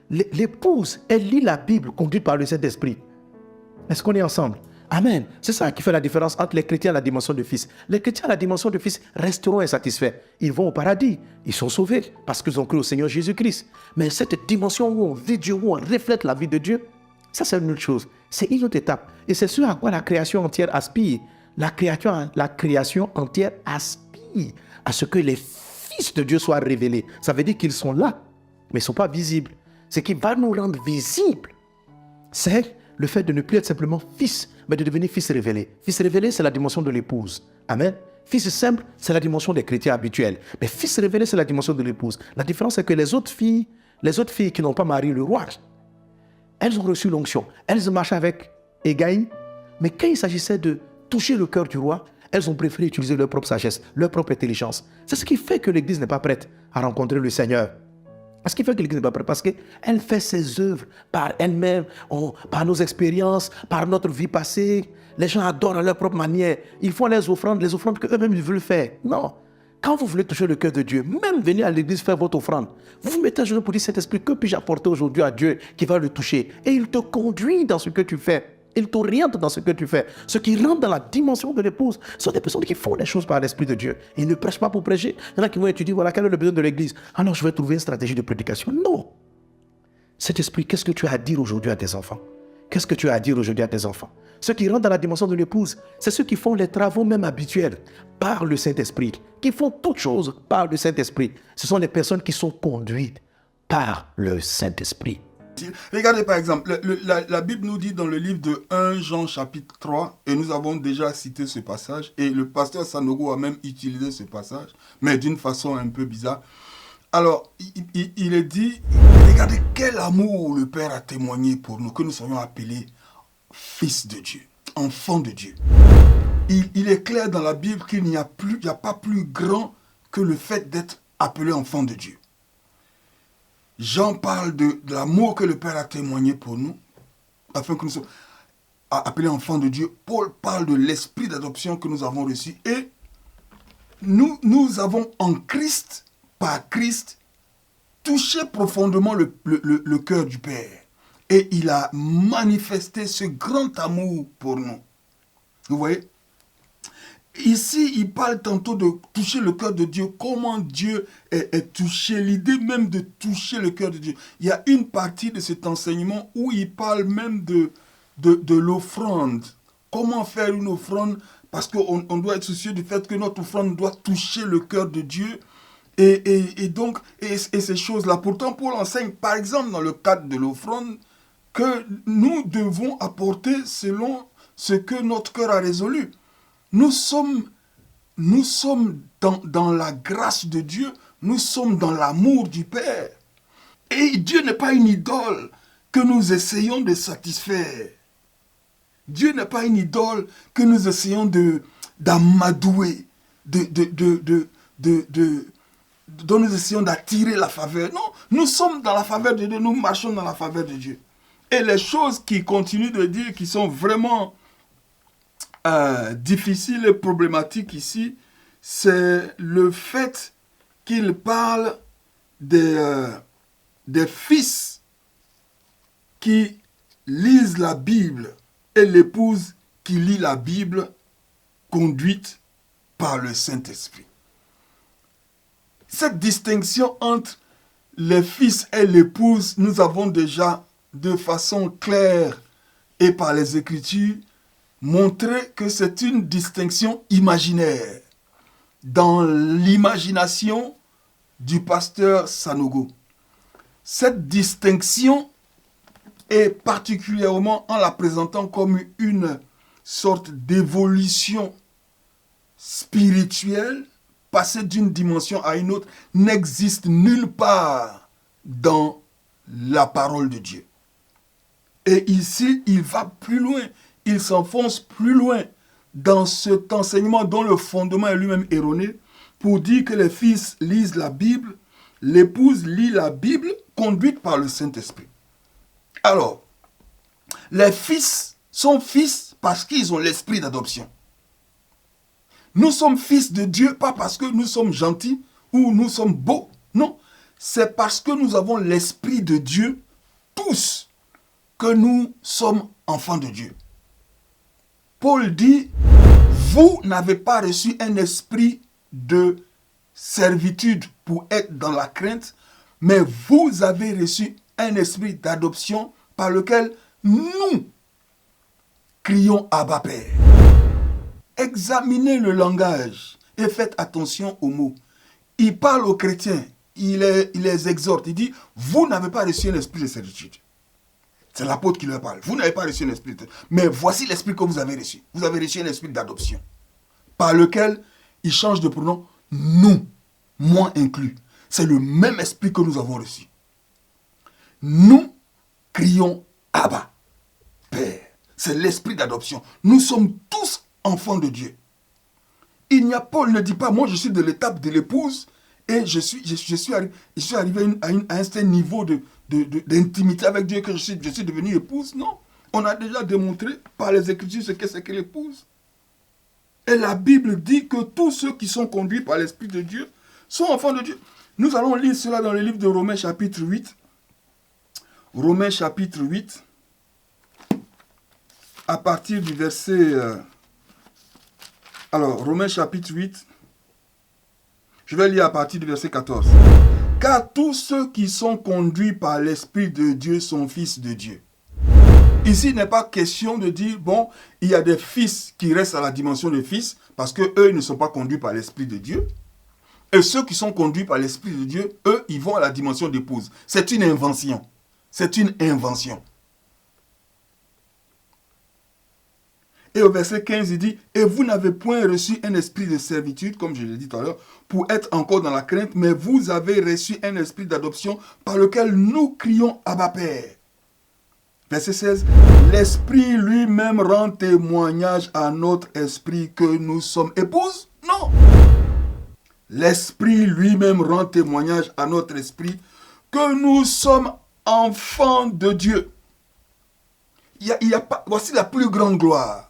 L'épouse, elle lit la Bible conduite par le Saint-Esprit. Est-ce qu'on est ensemble? Amen. C'est ça qui fait la différence entre les chrétiens à la dimension de fils. Les chrétiens à la dimension de fils resteront insatisfaits. Ils vont au paradis. Ils sont sauvés parce qu'ils ont cru au Seigneur Jésus-Christ. Mais cette dimension où on vit Dieu, où on reflète la vie de Dieu, ça c'est une autre chose. C'est une autre étape. Et c'est ce à quoi la création entière aspire. La création entière aspire à ce que les fils de Dieu soient révélés. Ça veut dire qu'ils sont là, mais ils ne sont pas visibles. Ce qui va nous rendre visibles, c'est le fait de ne plus être simplement fils, mais de devenir fils révélé. Fils révélé, c'est la dimension de l'épouse. Amen. Fils simple, c'est la dimension des chrétiens habituels. Mais fils révélé, c'est la dimension de l'épouse. La différence, c'est que les autres filles qui n'ont pas marié le roi, elles ont reçu l'onction. Elles marchaient avec égaï, mais quand il s'agissait de toucher le cœur du roi, elles ont préféré utiliser leur propre sagesse, leur propre intelligence. C'est ce qui fait que l'Église n'est pas prête à rencontrer le Seigneur. Ce qui fait que l'Église n'est pas prête, parce qu'elle fait ses œuvres par elle-même, par nos expériences, par notre vie passée. Les gens adorent à leur propre manière. Ils font les offrandes qu'eux-mêmes ils veulent faire. Non. Quand vous voulez toucher le cœur de Dieu, même venir à l'église faire votre offrande, vous vous mettez à genoux pour dire, Saint-Esprit, que puis-je apporter aujourd'hui à Dieu qui va le toucher? Et il te conduit dans ce que tu fais. Il t'oriente dans ce que tu fais. Ceux qui rentrent dans la dimension de l'épouse sont des personnes qui font les choses par l'Esprit de Dieu. Ils ne prêchent pas pour prêcher. Il y en a qui vont étudier, voilà, quel est le besoin de l'église. Alors je vais trouver une stratégie de prédication. Non. Cet esprit, qu'est-ce que tu as à dire aujourd'hui à tes enfants? Qu'est-ce que tu as à dire aujourd'hui à tes enfants? Ceux qui rentrent dans la dimension de l'épouse, c'est ceux qui font les travaux même habituels par le Saint-Esprit, qui font toutes choses par le Saint-Esprit. Ce sont les personnes qui sont conduites par le Saint-Esprit. Regardez par exemple, la Bible nous dit dans le livre de 1 Jean chapitre 3, et nous avons déjà cité ce passage, et le pasteur Sanogo a même utilisé ce passage, mais d'une façon un peu bizarre. Alors, il est dit, regardez quel amour le Père a témoigné pour nous, que nous soyons appelés fils de Dieu, enfants de Dieu. Il est clair dans la Bible qu'il n'y a pas plus grand que le fait d'être appelé enfant de Dieu. Jean parle de l'amour que le Père a témoigné pour nous, afin que nous soyons appelés enfants de Dieu. Paul parle de l'esprit d'adoption que nous avons reçu. Et nous avons en Christ, par Christ, touché profondément le cœur du Père. Et il a manifesté ce grand amour pour nous. Vous voyez ? Ici, il parle tantôt de toucher le cœur de Dieu. Comment Dieu est touché, l'idée même de toucher le cœur de Dieu. Il y a une partie de cet enseignement où il parle même de l'offrande. Comment faire une offrande? Parce qu'on doit être soucieux du fait que notre offrande doit toucher le cœur de Dieu. Et donc, ces choses-là. Pourtant, Paul enseigne, par exemple, dans le cadre de l'offrande, que nous devons apporter selon ce que notre cœur a résolu. Nous sommes dans la grâce de Dieu, nous sommes dans l'amour du Père. Et Dieu n'est pas une idole que nous essayons de satisfaire. Dieu n'est pas une idole que nous essayons d'amadouer, dont nous essayons d'attirer la faveur. Non, nous sommes dans la faveur de Dieu, nous marchons dans la faveur de Dieu. Et les choses qu'il continue de dire, qui sont vraiment difficiles et problématiques ici, c'est le fait qu'il parle des fils qui lisent la Bible et l'épouse qui lit la Bible conduite par le Saint-Esprit. Cette distinction entre les fils et l'épouse, nous avons déjà de façon claire et par les Écritures montré que c'est une distinction imaginaire dans l'imagination du pasteur Sanogo. Cette distinction est particulièrement en la présentant comme une sorte d'évolution spirituelle, passer d'une dimension à une autre, n'existe nulle part dans la parole de Dieu. Et ici, il va plus loin, il s'enfonce plus loin dans cet enseignement dont le fondement est lui-même erroné, pour dire que les fils lisent la Bible, l'épouse lit la Bible, conduite par le Saint-Esprit. Alors, les fils sont fils parce qu'ils ont l'esprit d'adoption. Nous sommes fils de Dieu, pas parce que nous sommes gentils ou nous sommes beaux. Non, c'est parce que nous avons l'esprit de Dieu, tous, que nous sommes enfants de Dieu. Paul dit, vous n'avez pas reçu un esprit de servitude pour être dans la crainte, mais vous avez reçu un esprit d'adoption par lequel nous crions Abba Père. Examinez le langage et faites attention aux mots. Il parle aux chrétiens, il les exhorte, il dit, vous n'avez pas reçu un esprit de servitude. C'est l'apôtre qui leur parle. Vous n'avez pas reçu un esprit de... Mais voici l'esprit que vous avez reçu. Vous avez reçu un esprit d'adoption, par lequel il change de pronom, nous, moi inclus. C'est le même esprit que nous avons reçu. Nous crions Abba, Père. C'est l'esprit d'adoption. Nous sommes tous enfants de Dieu. Paul ne dit pas, moi je suis de l'étape de l'épouse et je suis arrivé à un certain niveau d'intimité avec Dieu que je suis devenu épouse. Non, on a déjà démontré par les Écritures ce que c'est que l'épouse. Et la Bible dit que tous ceux qui sont conduits par l'Esprit de Dieu sont enfants de Dieu. Nous allons lire cela dans le livre de Romains chapitre 8. Romains chapitre 8, à partir du verset... Romains chapitre 8, je vais lire à partir du verset 14. Car tous ceux qui sont conduits par l'Esprit de Dieu sont fils de Dieu. Ici, il n'est pas question de dire, bon, il y a des fils qui restent à la dimension de fils, parce qu'eux ne sont pas conduits par l'Esprit de Dieu. Et ceux qui sont conduits par l'Esprit de Dieu, eux, ils vont à la dimension d'épouse. C'est une invention. C'est une invention. Et au verset 15, il dit, « Et vous n'avez point reçu un esprit de servitude, comme je l'ai dit tout à l'heure, pour être encore dans la crainte, mais vous avez reçu un esprit d'adoption par lequel nous crions Abba Père. » Verset 16, « L'Esprit lui-même rend témoignage à notre esprit que nous sommes épouses. » Non. L'Esprit lui-même rend témoignage à notre esprit que nous sommes enfants de Dieu. Voici la plus grande gloire.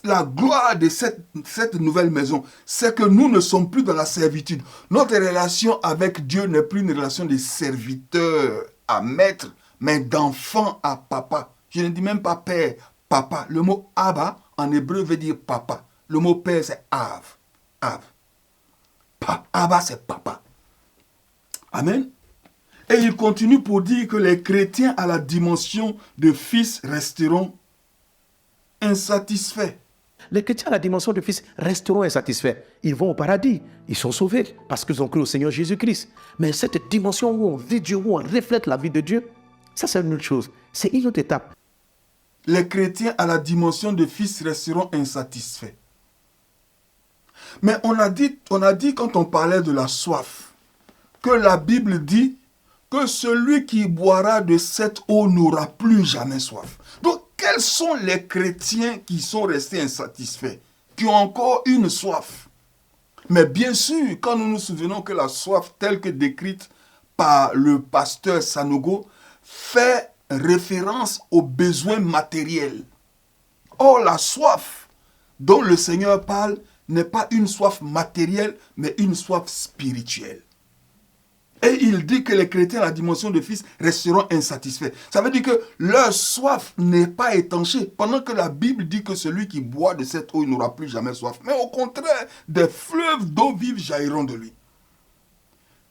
La gloire de cette nouvelle maison, c'est que nous ne sommes plus dans la servitude. Notre relation avec Dieu n'est plus une relation de serviteur à maître, mais d'enfant à papa. Je ne dis même pas père, papa. Le mot Abba, en hébreu, veut dire papa. Le mot père, c'est Av. Av. Abba, c'est papa. Amen. Et il continue pour dire que les chrétiens à la dimension de fils resteront insatisfaits. Les chrétiens à la dimension de fils resteront insatisfaits. Ils vont au paradis. Ils sont sauvés parce qu'ils ont cru au Seigneur Jésus-Christ. Mais cette dimension où on vit Dieu, où on reflète la vie de Dieu, ça c'est une autre chose. C'est une autre étape. Les chrétiens à la dimension de fils resteront insatisfaits. Mais on a dit quand on parlait de la soif, que la Bible dit que celui qui boira de cette eau n'aura plus jamais soif. Donc, quels sont les chrétiens qui sont restés insatisfaits, qui ont encore une soif? Mais bien sûr, quand nous nous souvenons que la soif telle que décrite par le pasteur Sanogo fait référence aux besoins matériels. Or, la soif dont le Seigneur parle n'est pas une soif matérielle, mais une soif spirituelle. Et il dit que les chrétiens à la dimension de fils resteront insatisfaits. Ça veut dire que leur soif n'est pas étanchée. Pendant que la Bible dit que celui qui boit de cette eau, il n'aura plus jamais soif. Mais au contraire, des fleuves d'eau vive jailliront de lui.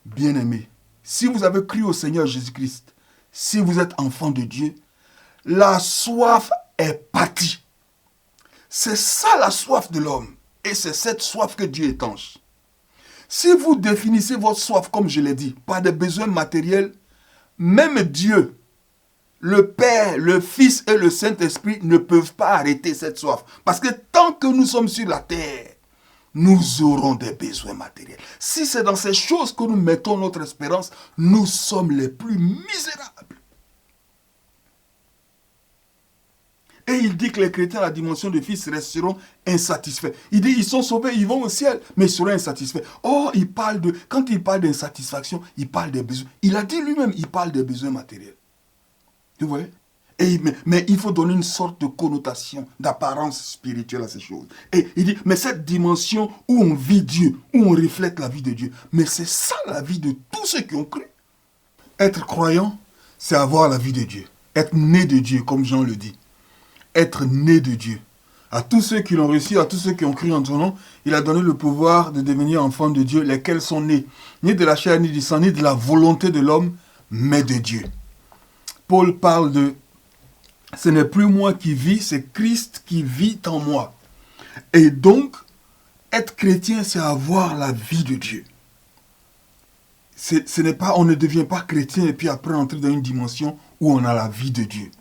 Bien-aimés, si vous avez cru au Seigneur Jésus-Christ, si vous êtes enfant de Dieu, la soif est partie. C'est ça la soif de l'homme. Et c'est cette soif que Dieu étanche. Si vous définissez votre soif, comme je l'ai dit, par des besoins matériels, même Dieu, le Père, le Fils et le Saint-Esprit ne peuvent pas arrêter cette soif. Parce que tant que nous sommes sur la terre, nous aurons des besoins matériels. Si c'est dans ces choses que nous mettons notre espérance, nous sommes les plus misérables. Et il dit que les chrétiens à la dimension de fils resteront insatisfaits. Il dit ils sont sauvés, ils vont au ciel, mais ils seront insatisfaits. Or, quand il parle d'insatisfaction, il parle des besoins. Il a dit lui-même, il parle des besoins matériels. Vous voyez? Mais il faut donner une sorte de connotation, d'apparence spirituelle à ces choses. Et il dit, mais cette dimension où on vit Dieu, où on reflète la vie de Dieu, mais c'est ça la vie de tous ceux qui ont cru. Être croyant, c'est avoir la vie de Dieu. Être né de Dieu, comme Jean le dit. Être né de Dieu. À tous ceux qui l'ont reçu, à tous ceux qui ont cru en son nom, il a donné le pouvoir de devenir enfants de Dieu, lesquels sont nés, ni de la chair, ni du sang, ni de la volonté de l'homme, mais de Dieu. Paul parle de « ce n'est plus moi qui vis, c'est Christ qui vit en moi ». Et donc, être chrétien, c'est avoir la vie de Dieu. On ne devient pas chrétien et puis après entrer dans une dimension où on a la vie de Dieu.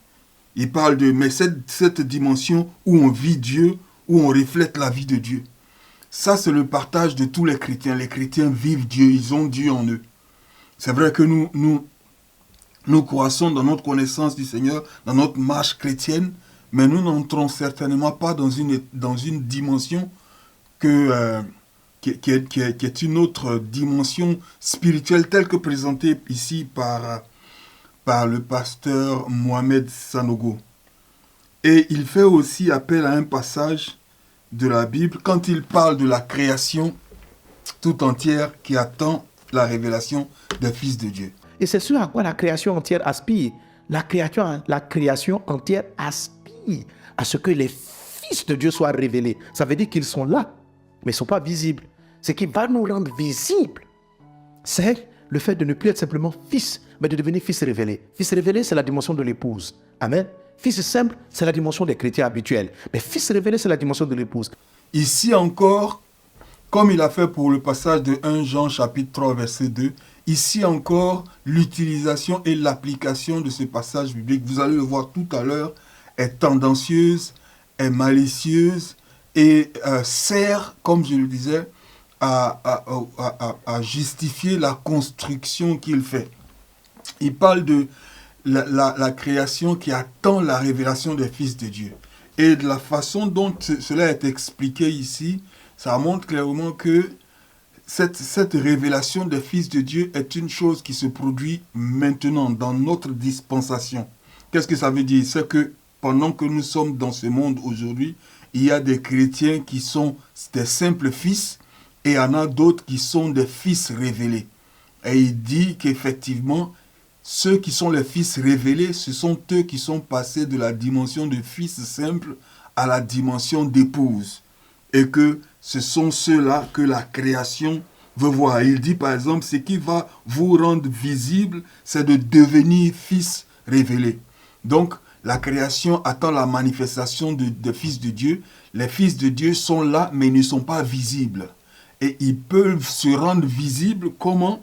Il parle de, mais cette dimension où on vit Dieu, où on reflète la vie de Dieu. Ça, c'est le partage de tous les chrétiens. Les chrétiens vivent Dieu, ils ont Dieu en eux. C'est vrai que nous croissons dans notre connaissance du Seigneur, dans notre marche chrétienne, mais nous n'entrons certainement pas dans une dimension qui est une autre dimension spirituelle telle que présentée ici par le pasteur Mohamed Sanogo. Et il fait aussi appel à un passage de la Bible quand il parle de la création tout entière qui attend la révélation des fils de Dieu. Et c'est ce à quoi la création entière aspire. La création entière aspire à ce que les fils de Dieu soient révélés. Ça veut dire qu'ils sont là, mais ils ne sont pas visibles. Ce qui va nous rendre visibles, c'est le fait de ne plus être simplement fils, mais de devenir fils révélé. Fils révélé, c'est la dimension de l'épouse. Amen. Fils simple, c'est la dimension des chrétiens habituels. Mais fils révélé, c'est la dimension de l'épouse. Ici encore, comme il a fait pour le passage de 1 Jean chapitre 3 verset 2, ici encore, l'utilisation et l'application de ce passage biblique, vous allez le voir tout à l'heure, est tendancieuse, est malicieuse et sert, comme je le disais, à justifier la construction qu'il fait. Il parle de la création qui attend la révélation des fils de Dieu. Et de la façon dont cela est expliqué ici, ça montre clairement que cette révélation des fils de Dieu est une chose qui se produit maintenant, dans notre dispensation. Qu'est-ce que ça veut dire? C'est que pendant que nous sommes dans ce monde aujourd'hui, il y a des chrétiens qui sont des simples fils et il y en a d'autres qui sont des fils révélés. Et il dit qu'effectivement, ceux qui sont les fils révélés, ce sont eux qui sont passés de la dimension de fils simple à la dimension d'épouse. Et que ce sont ceux-là que la création veut voir. Il dit par exemple, ce qui va vous rendre visible, c'est de devenir fils révélés. Donc, la création attend la manifestation des fils de Dieu. Les fils de Dieu sont là, mais ils ne sont pas visibles. Et ils peuvent se rendre visibles, comment?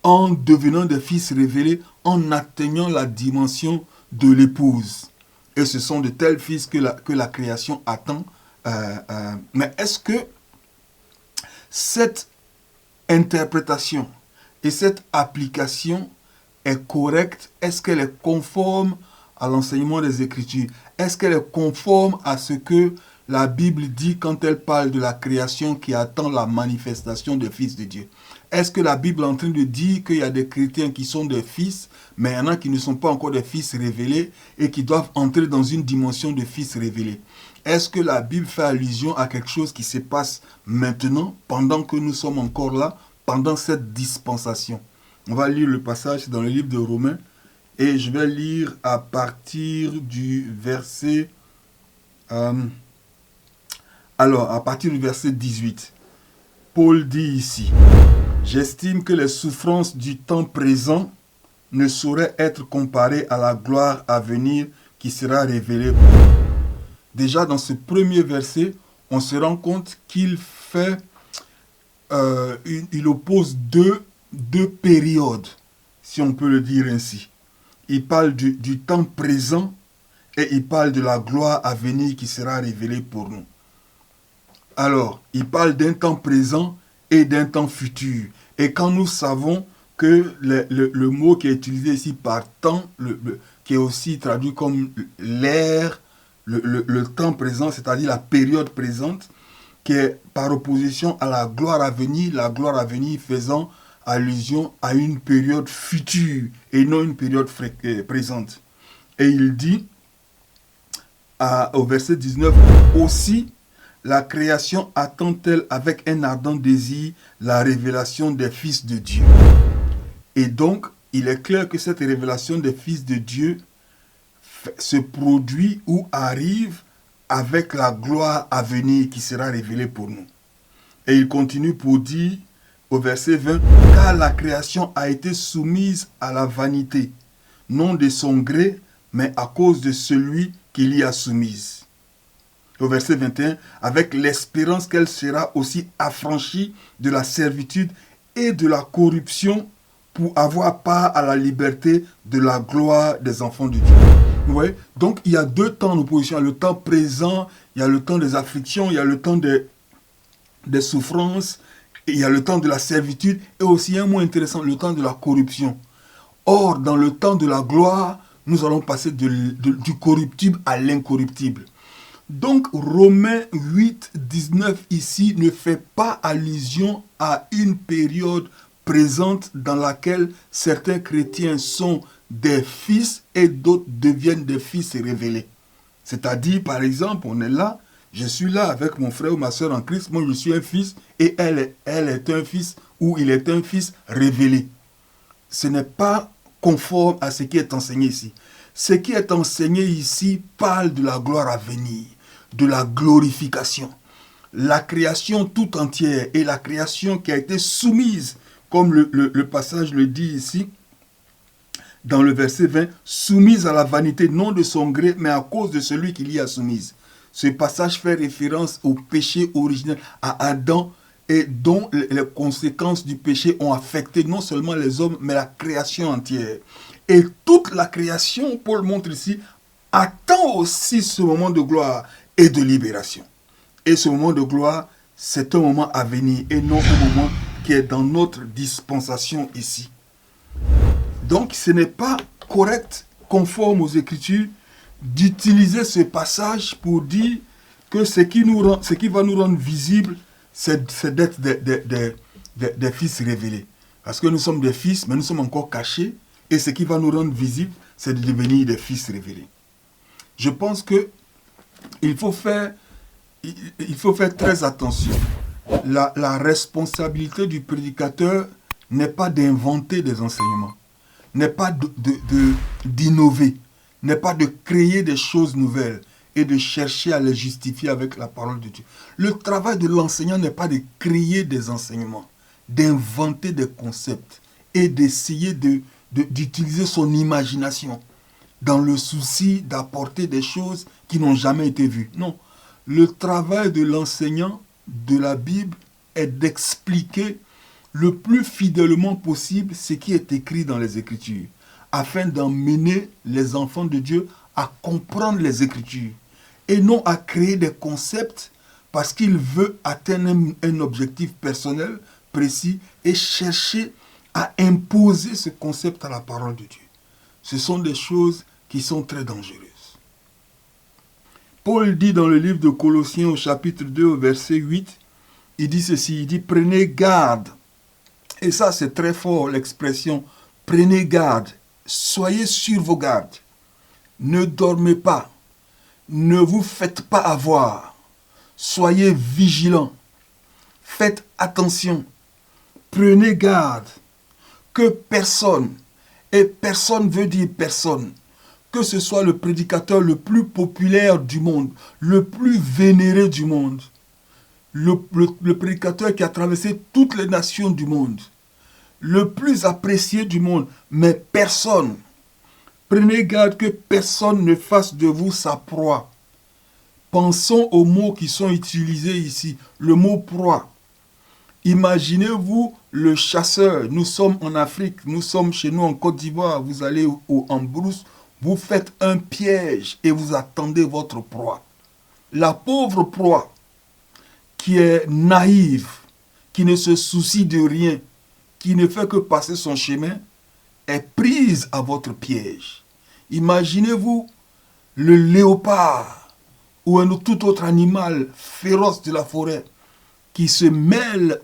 En devenant des fils révélés, en atteignant la dimension de l'épouse. Et ce sont de tels fils que la création attend. Mais est-ce que cette interprétation et cette application est correcte? Est-ce qu'elle est conforme à l'enseignement des Écritures? Est-ce qu'elle est conforme à ce que la Bible dit quand elle parle de la création qui attend la manifestation des fils de Dieu? Est-ce que la Bible est en train de dire qu'il y a des chrétiens qui sont des fils, mais il y en a qui ne sont pas encore des fils révélés et qui doivent entrer dans une dimension de fils révélés? Est-ce que la Bible fait allusion à quelque chose qui se passe maintenant, pendant que nous sommes encore là, pendant cette dispensation? On va lire le passage dans le livre de Romains et je vais lire à partir du verset... à partir du verset 18. Paul dit ici: « J'estime que les souffrances du temps présent ne sauraient être comparées à la gloire à venir qui sera révélée. » Déjà dans ce premier verset, on se rend compte qu'il fait, il oppose deux périodes, si on peut le dire ainsi. Il parle du temps présent et il parle de la gloire à venir qui sera révélée pour nous. Alors, il parle d'un temps présent et d'un temps futur. Et quand nous savons que le mot qui est utilisé ici par temps, qui est aussi traduit comme l'ère, le temps présent, c'est-à-dire la période présente, qui est par opposition à la gloire à venir faisant allusion à une période future et non une période présente. Et il dit, au verset 19, aussi, la création attend-elle avec un ardent désir la révélation des fils de Dieu. Et donc, il est clair que cette révélation des fils de Dieu se produit ou arrive avec la gloire à venir qui sera révélée pour nous. Et il continue pour dire au verset 20, « Car la création a été soumise à la vanité, non de son gré, mais à cause de celui qui l'y a soumise. » Au verset 21, « Avec l'espérance qu'elle sera aussi affranchie de la servitude et de la corruption pour avoir part à la liberté de la gloire des enfants de Dieu. » Ouais. Donc, il y a deux temps d'opposition. Il y a le temps présent, il y a le temps des afflictions, il y a le temps des souffrances, et il y a le temps de la servitude, et aussi un mot intéressant, le temps de la corruption. Or, dans le temps de la gloire, nous allons passer du corruptible à l'incorruptible. Donc, Romains 8, 19 ici ne fait pas allusion à une période présente dans laquelle certains chrétiens sont des fils et d'autres deviennent des fils révélés. C'est-à-dire, par exemple, on est là, je suis là avec mon frère ou ma soeur en Christ, moi je suis un fils et elle est un fils ou il est un fils révélé. Ce n'est pas conforme à ce qui est enseigné ici. Ce qui est enseigné ici parle de la gloire à venir, de la glorification. La création tout entière et la création qui a été soumise, comme le passage le dit ici, dans le verset 20, soumise à la vanité, non de son gré, mais à cause de celui qui l'y a soumise. Ce passage fait référence au péché originel, à Adam et dont les conséquences du péché ont affecté non seulement les hommes, mais la création entière. Et toute la création, Paul montre ici, attend aussi ce moment de gloire et de libération. Et ce moment de gloire, c'est un moment à venir et non un moment qui est dans notre dispensation ici. Donc, ce n'est pas correct, conforme aux Écritures, d'utiliser ce passage pour dire que ce qui va nous rendre visibles, c'est d'être des fils révélés. Parce que nous sommes des fils, mais nous sommes encore cachés. Et ce qui va nous rendre visibles, c'est de devenir des fils révélés. Je pense que il faut faire très attention. La responsabilité du prédicateur n'est pas d'inventer des enseignements, n'est pas d'innover, n'est pas de créer des choses nouvelles et de chercher à les justifier avec la parole de Dieu. Le travail de l'enseignant n'est pas de créer des enseignements, d'inventer des concepts et d'essayer d'utiliser son imagination dans le souci d'apporter des choses qui n'ont jamais été vues. Non, le travail de l'enseignant de la Bible est d'expliquer le plus fidèlement possible ce qui est écrit dans les Écritures, afin d'emmener les enfants de Dieu à comprendre les Écritures, et non à créer des concepts parce qu'il veut atteindre un objectif personnel précis et chercher à imposer ce concept à la parole de Dieu. Ce sont des choses qui sont très dangereuses. Paul dit dans le livre de Colossiens au chapitre 2 au verset 8, il dit ceci, il dit « Prenez garde ». Et ça c'est très fort l'expression « Prenez garde ». Soyez sur vos gardes. Ne dormez pas. Ne vous faites pas avoir. Soyez vigilants. Faites attention. Prenez garde que personne, et personne veut dire personne, que ce soit le prédicateur le plus populaire du monde, le plus vénéré du monde, le prédicateur qui a traversé toutes les nations du monde, le plus apprécié du monde, mais personne. Prenez garde que personne ne fasse de vous sa proie. Pensons aux mots qui sont utilisés ici. Le mot proie. Imaginez-vous le chasseur. Nous sommes en Afrique, nous sommes chez nous en Côte d'Ivoire. Vous allez en brousse, vous faites un piège et vous attendez votre proie. La pauvre proie qui est naïve, qui ne se soucie de rien, qui ne fait que passer son chemin, est prise à votre piège. Imaginez-vous le léopard ou un tout autre animal féroce de la forêt qui se mêle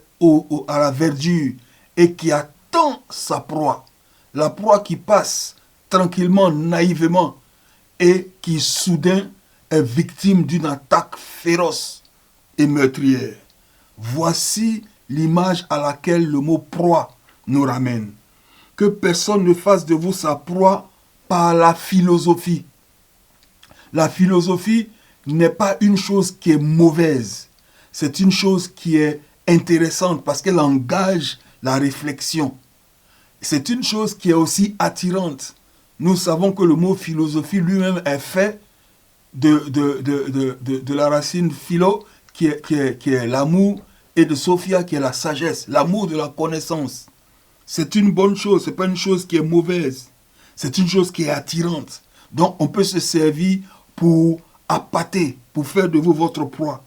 à la verdure et qui attend sa proie. La proie qui passe tranquillement, naïvement et qui soudain est victime d'une attaque féroce et meurtrière. Voici l'image à laquelle le mot proie nous ramène. Que personne ne fasse de vous sa proie par la philosophie. La philosophie n'est pas une chose qui est mauvaise. C'est une chose qui est intéressante parce qu'elle engage la réflexion. C'est une chose qui est aussi attirante. Nous savons que le mot philosophie lui-même est fait de la racine philo, qui est l'amour, et de sophia, qui est la sagesse, l'amour de la connaissance. C'est une bonne chose, ce n'est pas une chose qui est mauvaise. C'est une chose qui est attirante. Donc on peut se servir pour appâter, pour faire de vous votre proie.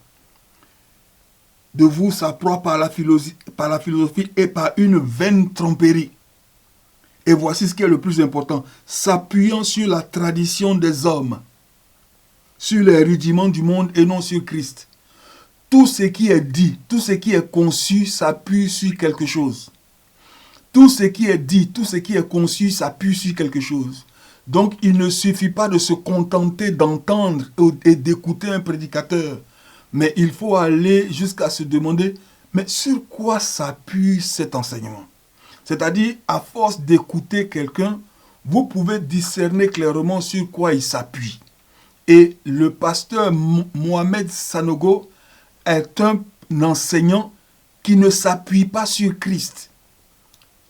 De vous sa proie par la philosophie et par une vaine tromperie. Et voici ce qui est le plus important. S'appuyant sur la tradition des hommes, sur les rudiments du monde et non sur Christ. Tout ce qui est dit, tout ce qui est conçu s'appuie sur quelque chose. Tout ce qui est dit, tout ce qui est conçu s'appuie sur quelque chose. Donc il ne suffit pas de se contenter d'entendre et d'écouter un prédicateur. Mais il faut aller jusqu'à se demander, mais sur quoi s'appuie cet enseignement? C'est-à-dire, à force d'écouter quelqu'un, vous pouvez discerner clairement sur quoi il s'appuie. Et le pasteur Mohamed Sanogo est un enseignant qui ne s'appuie pas sur Christ.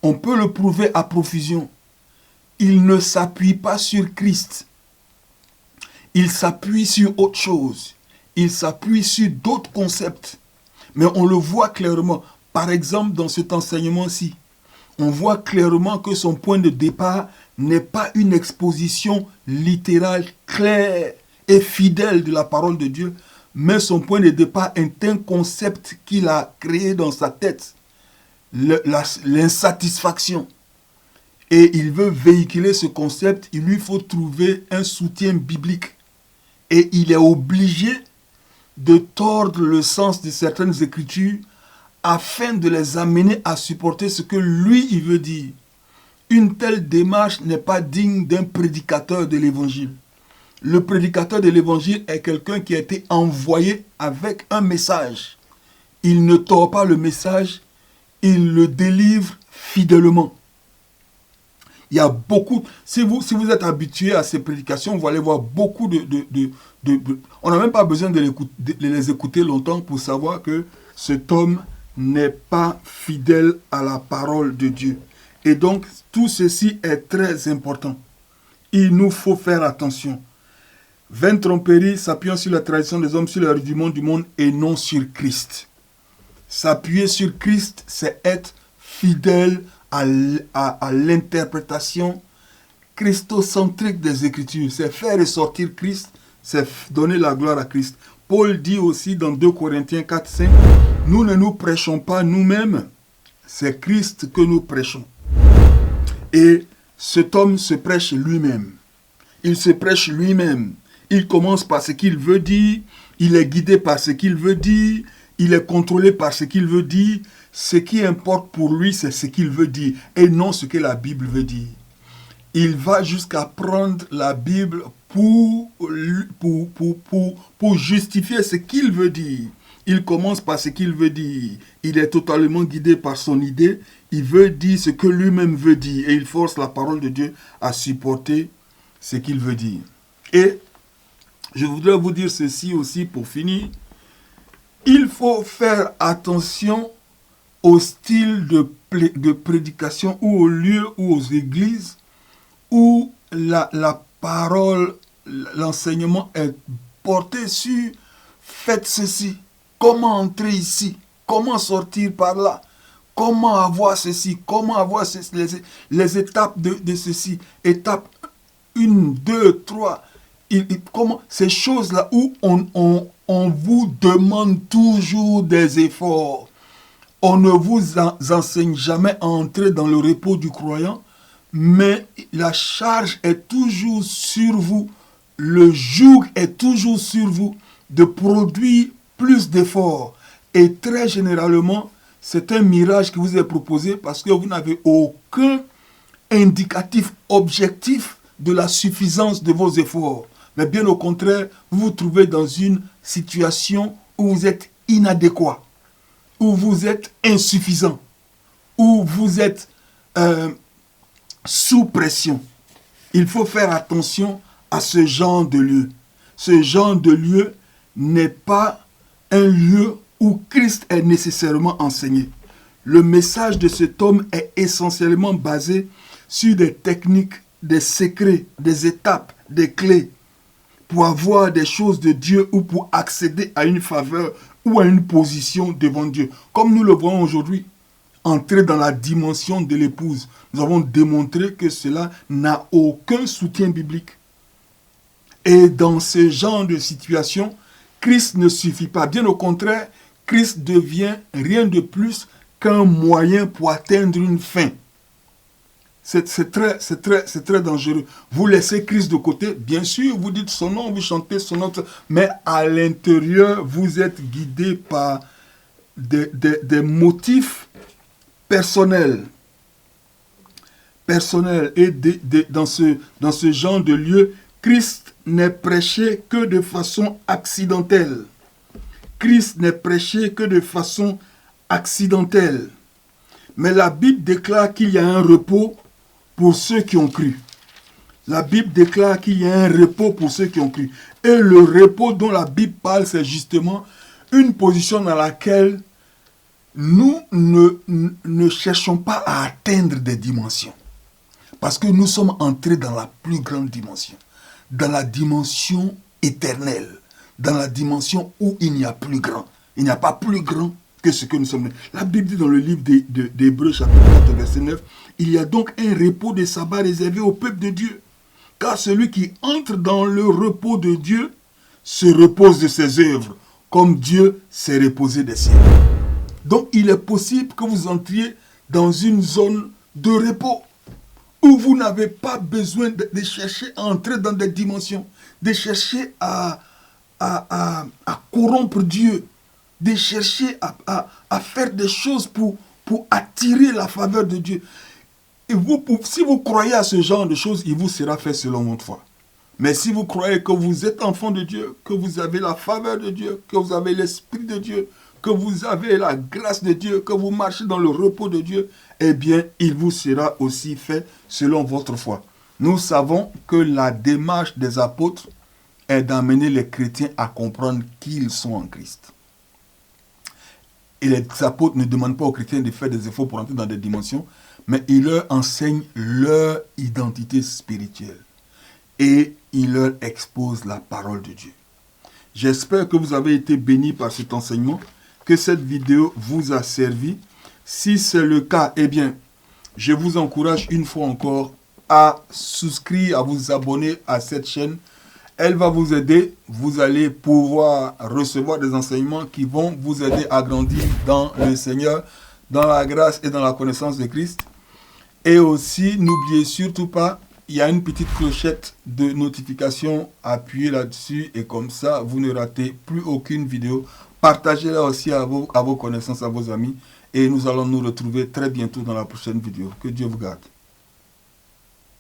On peut le prouver à profusion. Il ne s'appuie pas sur Christ. Il s'appuie sur autre chose. Il s'appuie sur d'autres concepts. Mais on le voit clairement. Par exemple, dans cet enseignement-ci, on voit clairement que son point de départ n'est pas une exposition littérale claire et fidèle de la parole de Dieu, mais son point de départ est un concept qu'il a créé dans sa tête, l'insatisfaction. Et il veut véhiculer ce concept, il lui faut trouver un soutien biblique. Et il est obligé de tordre le sens de certaines écritures afin de les amener à supporter ce que lui, il veut dire. Une telle démarche n'est pas digne d'un prédicateur de l'évangile. Le prédicateur de l'évangile est quelqu'un qui a été envoyé avec un message. Il ne tord pas le message, il le délivre fidèlement. Il y a beaucoup, si vous êtes habitué à ces prédications, vous allez voir beaucoup on n'a même pas besoin de les écouter longtemps pour savoir que cet homme n'est pas fidèle à la parole de Dieu. Et donc, tout ceci est très important. Il nous faut faire attention. Vaine tromperie, s'appuyant sur la tradition des hommes, sur le rudiment du monde et non sur Christ. S'appuyer sur Christ, c'est être fidèle à l'interprétation christocentrique des Écritures. C'est faire ressortir Christ, c'est donner la gloire à Christ. Paul dit aussi dans 2 Corinthiens 4, 5, « Nous ne nous prêchons pas nous-mêmes, c'est Christ que nous prêchons. » Et cet homme se prêche lui-même. Il se prêche lui-même. Il commence par ce qu'il veut dire, il est guidé par ce qu'il veut dire, il est contrôlé par ce qu'il veut dire. Ce qui importe pour lui, c'est ce qu'il veut dire et non ce que la Bible veut dire. Il va jusqu'à prendre la Bible pour justifier ce qu'il veut dire. Il commence par ce qu'il veut dire. Il est totalement guidé par son idée. Il veut dire ce que lui-même veut dire et il force la parole de Dieu à supporter ce qu'il veut dire. Et je voudrais vous dire ceci aussi pour finir. Il faut faire attention au style de prédication ou au lieu ou aux églises où la parole, l'enseignement est porté sur faites ceci, comment entrer ici, comment sortir par là, comment avoir ceci, comment avoir ceci, les étapes de ceci, étape 1, 2, 3, comment, ces choses-là où on vous demande toujours des efforts. On ne vous enseigne jamais à entrer dans le repos du croyant, mais la charge est toujours sur vous. Le joug est toujours sur vous de produire plus d'efforts. Et très généralement, c'est un mirage qui vous est proposé parce que vous n'avez aucun indicatif objectif de la suffisance de vos efforts. Mais bien au contraire, vous vous trouvez dans une situation où vous êtes inadéquat, où vous êtes insuffisant, où vous êtes sous pression. Il faut faire attention à ce genre de lieu. Ce genre de lieu n'est pas un lieu où Christ est nécessairement enseigné. Le message de cet homme est essentiellement basé sur des techniques, des secrets, des étapes, des clés pour avoir des choses de Dieu ou pour accéder à une faveur ou à une position devant Dieu. Comme nous le voyons aujourd'hui, entrer dans la dimension de l'épouse. Nous avons démontré que cela n'a aucun soutien biblique. Et dans ce genre de situation, Christ ne suffit pas. Bien au contraire, Christ devient rien de plus qu'un moyen pour atteindre une fin. C'est très dangereux. Vous laissez Christ de côté, bien sûr, vous dites son nom, vous chantez son nom, mais à l'intérieur, vous êtes guidé par des motifs personnels. Et dans ce genre de lieu, Christ n'est prêché que de façon accidentelle. Christ n'est prêché que de façon accidentelle. Mais la Bible déclare qu'il y a un repos pour ceux qui ont cru. La Bible déclare qu'il y a un repos pour ceux qui ont cru. Et le repos dont la Bible parle, c'est justement une position dans laquelle nous ne cherchons pas à atteindre des dimensions. Parce que nous sommes entrés dans la plus grande dimension. Dans la dimension éternelle. Dans la dimension où il n'y a plus grand. Il n'y a pas plus grand que ce que nous sommes. La Bible dit dans le livre d'Hébreux, chapitre 4, verset 9, il y a donc un repos des sabbats réservé au peuple de Dieu. Car celui qui entre dans le repos de Dieu se repose de ses œuvres, comme Dieu s'est reposé des siens. Donc il est possible que vous entriez dans une zone de repos, où vous n'avez pas besoin de chercher à entrer dans des dimensions, de chercher à corrompre Dieu, de chercher à faire des choses pour attirer la faveur de Dieu. Et si vous croyez à ce genre de choses, il vous sera fait selon votre foi. Mais si vous croyez que vous êtes enfant de Dieu, que vous avez la faveur de Dieu, que vous avez l'Esprit de Dieu, que vous avez la grâce de Dieu, que vous marchez dans le repos de Dieu, eh bien, il vous sera aussi fait selon votre foi. Nous savons que la démarche des apôtres est d'amener les chrétiens à comprendre qu'ils sont en Christ. Et les apôtres ne demandent pas aux chrétiens de faire des efforts pour entrer dans des dimensions, mais ils leur enseignent leur identité spirituelle. Et ils leur exposent la parole de Dieu. J'espère que vous avez été bénis par cet enseignement, que cette vidéo vous a servi. Si c'est le cas, eh bien, je vous encourage une fois encore à souscrire, à vous abonner à cette chaîne. Elle va vous aider. Vous allez pouvoir recevoir des enseignements qui vont vous aider à grandir dans le Seigneur, dans la grâce et dans la connaissance de Christ. Et aussi, n'oubliez surtout pas, il y a une petite clochette de notification, appuyez là-dessus et comme ça, vous ne ratez plus aucune vidéo. Partagez-la aussi à vos connaissances, à vos amis. Et nous allons nous retrouver très bientôt dans la prochaine vidéo. Que Dieu vous garde.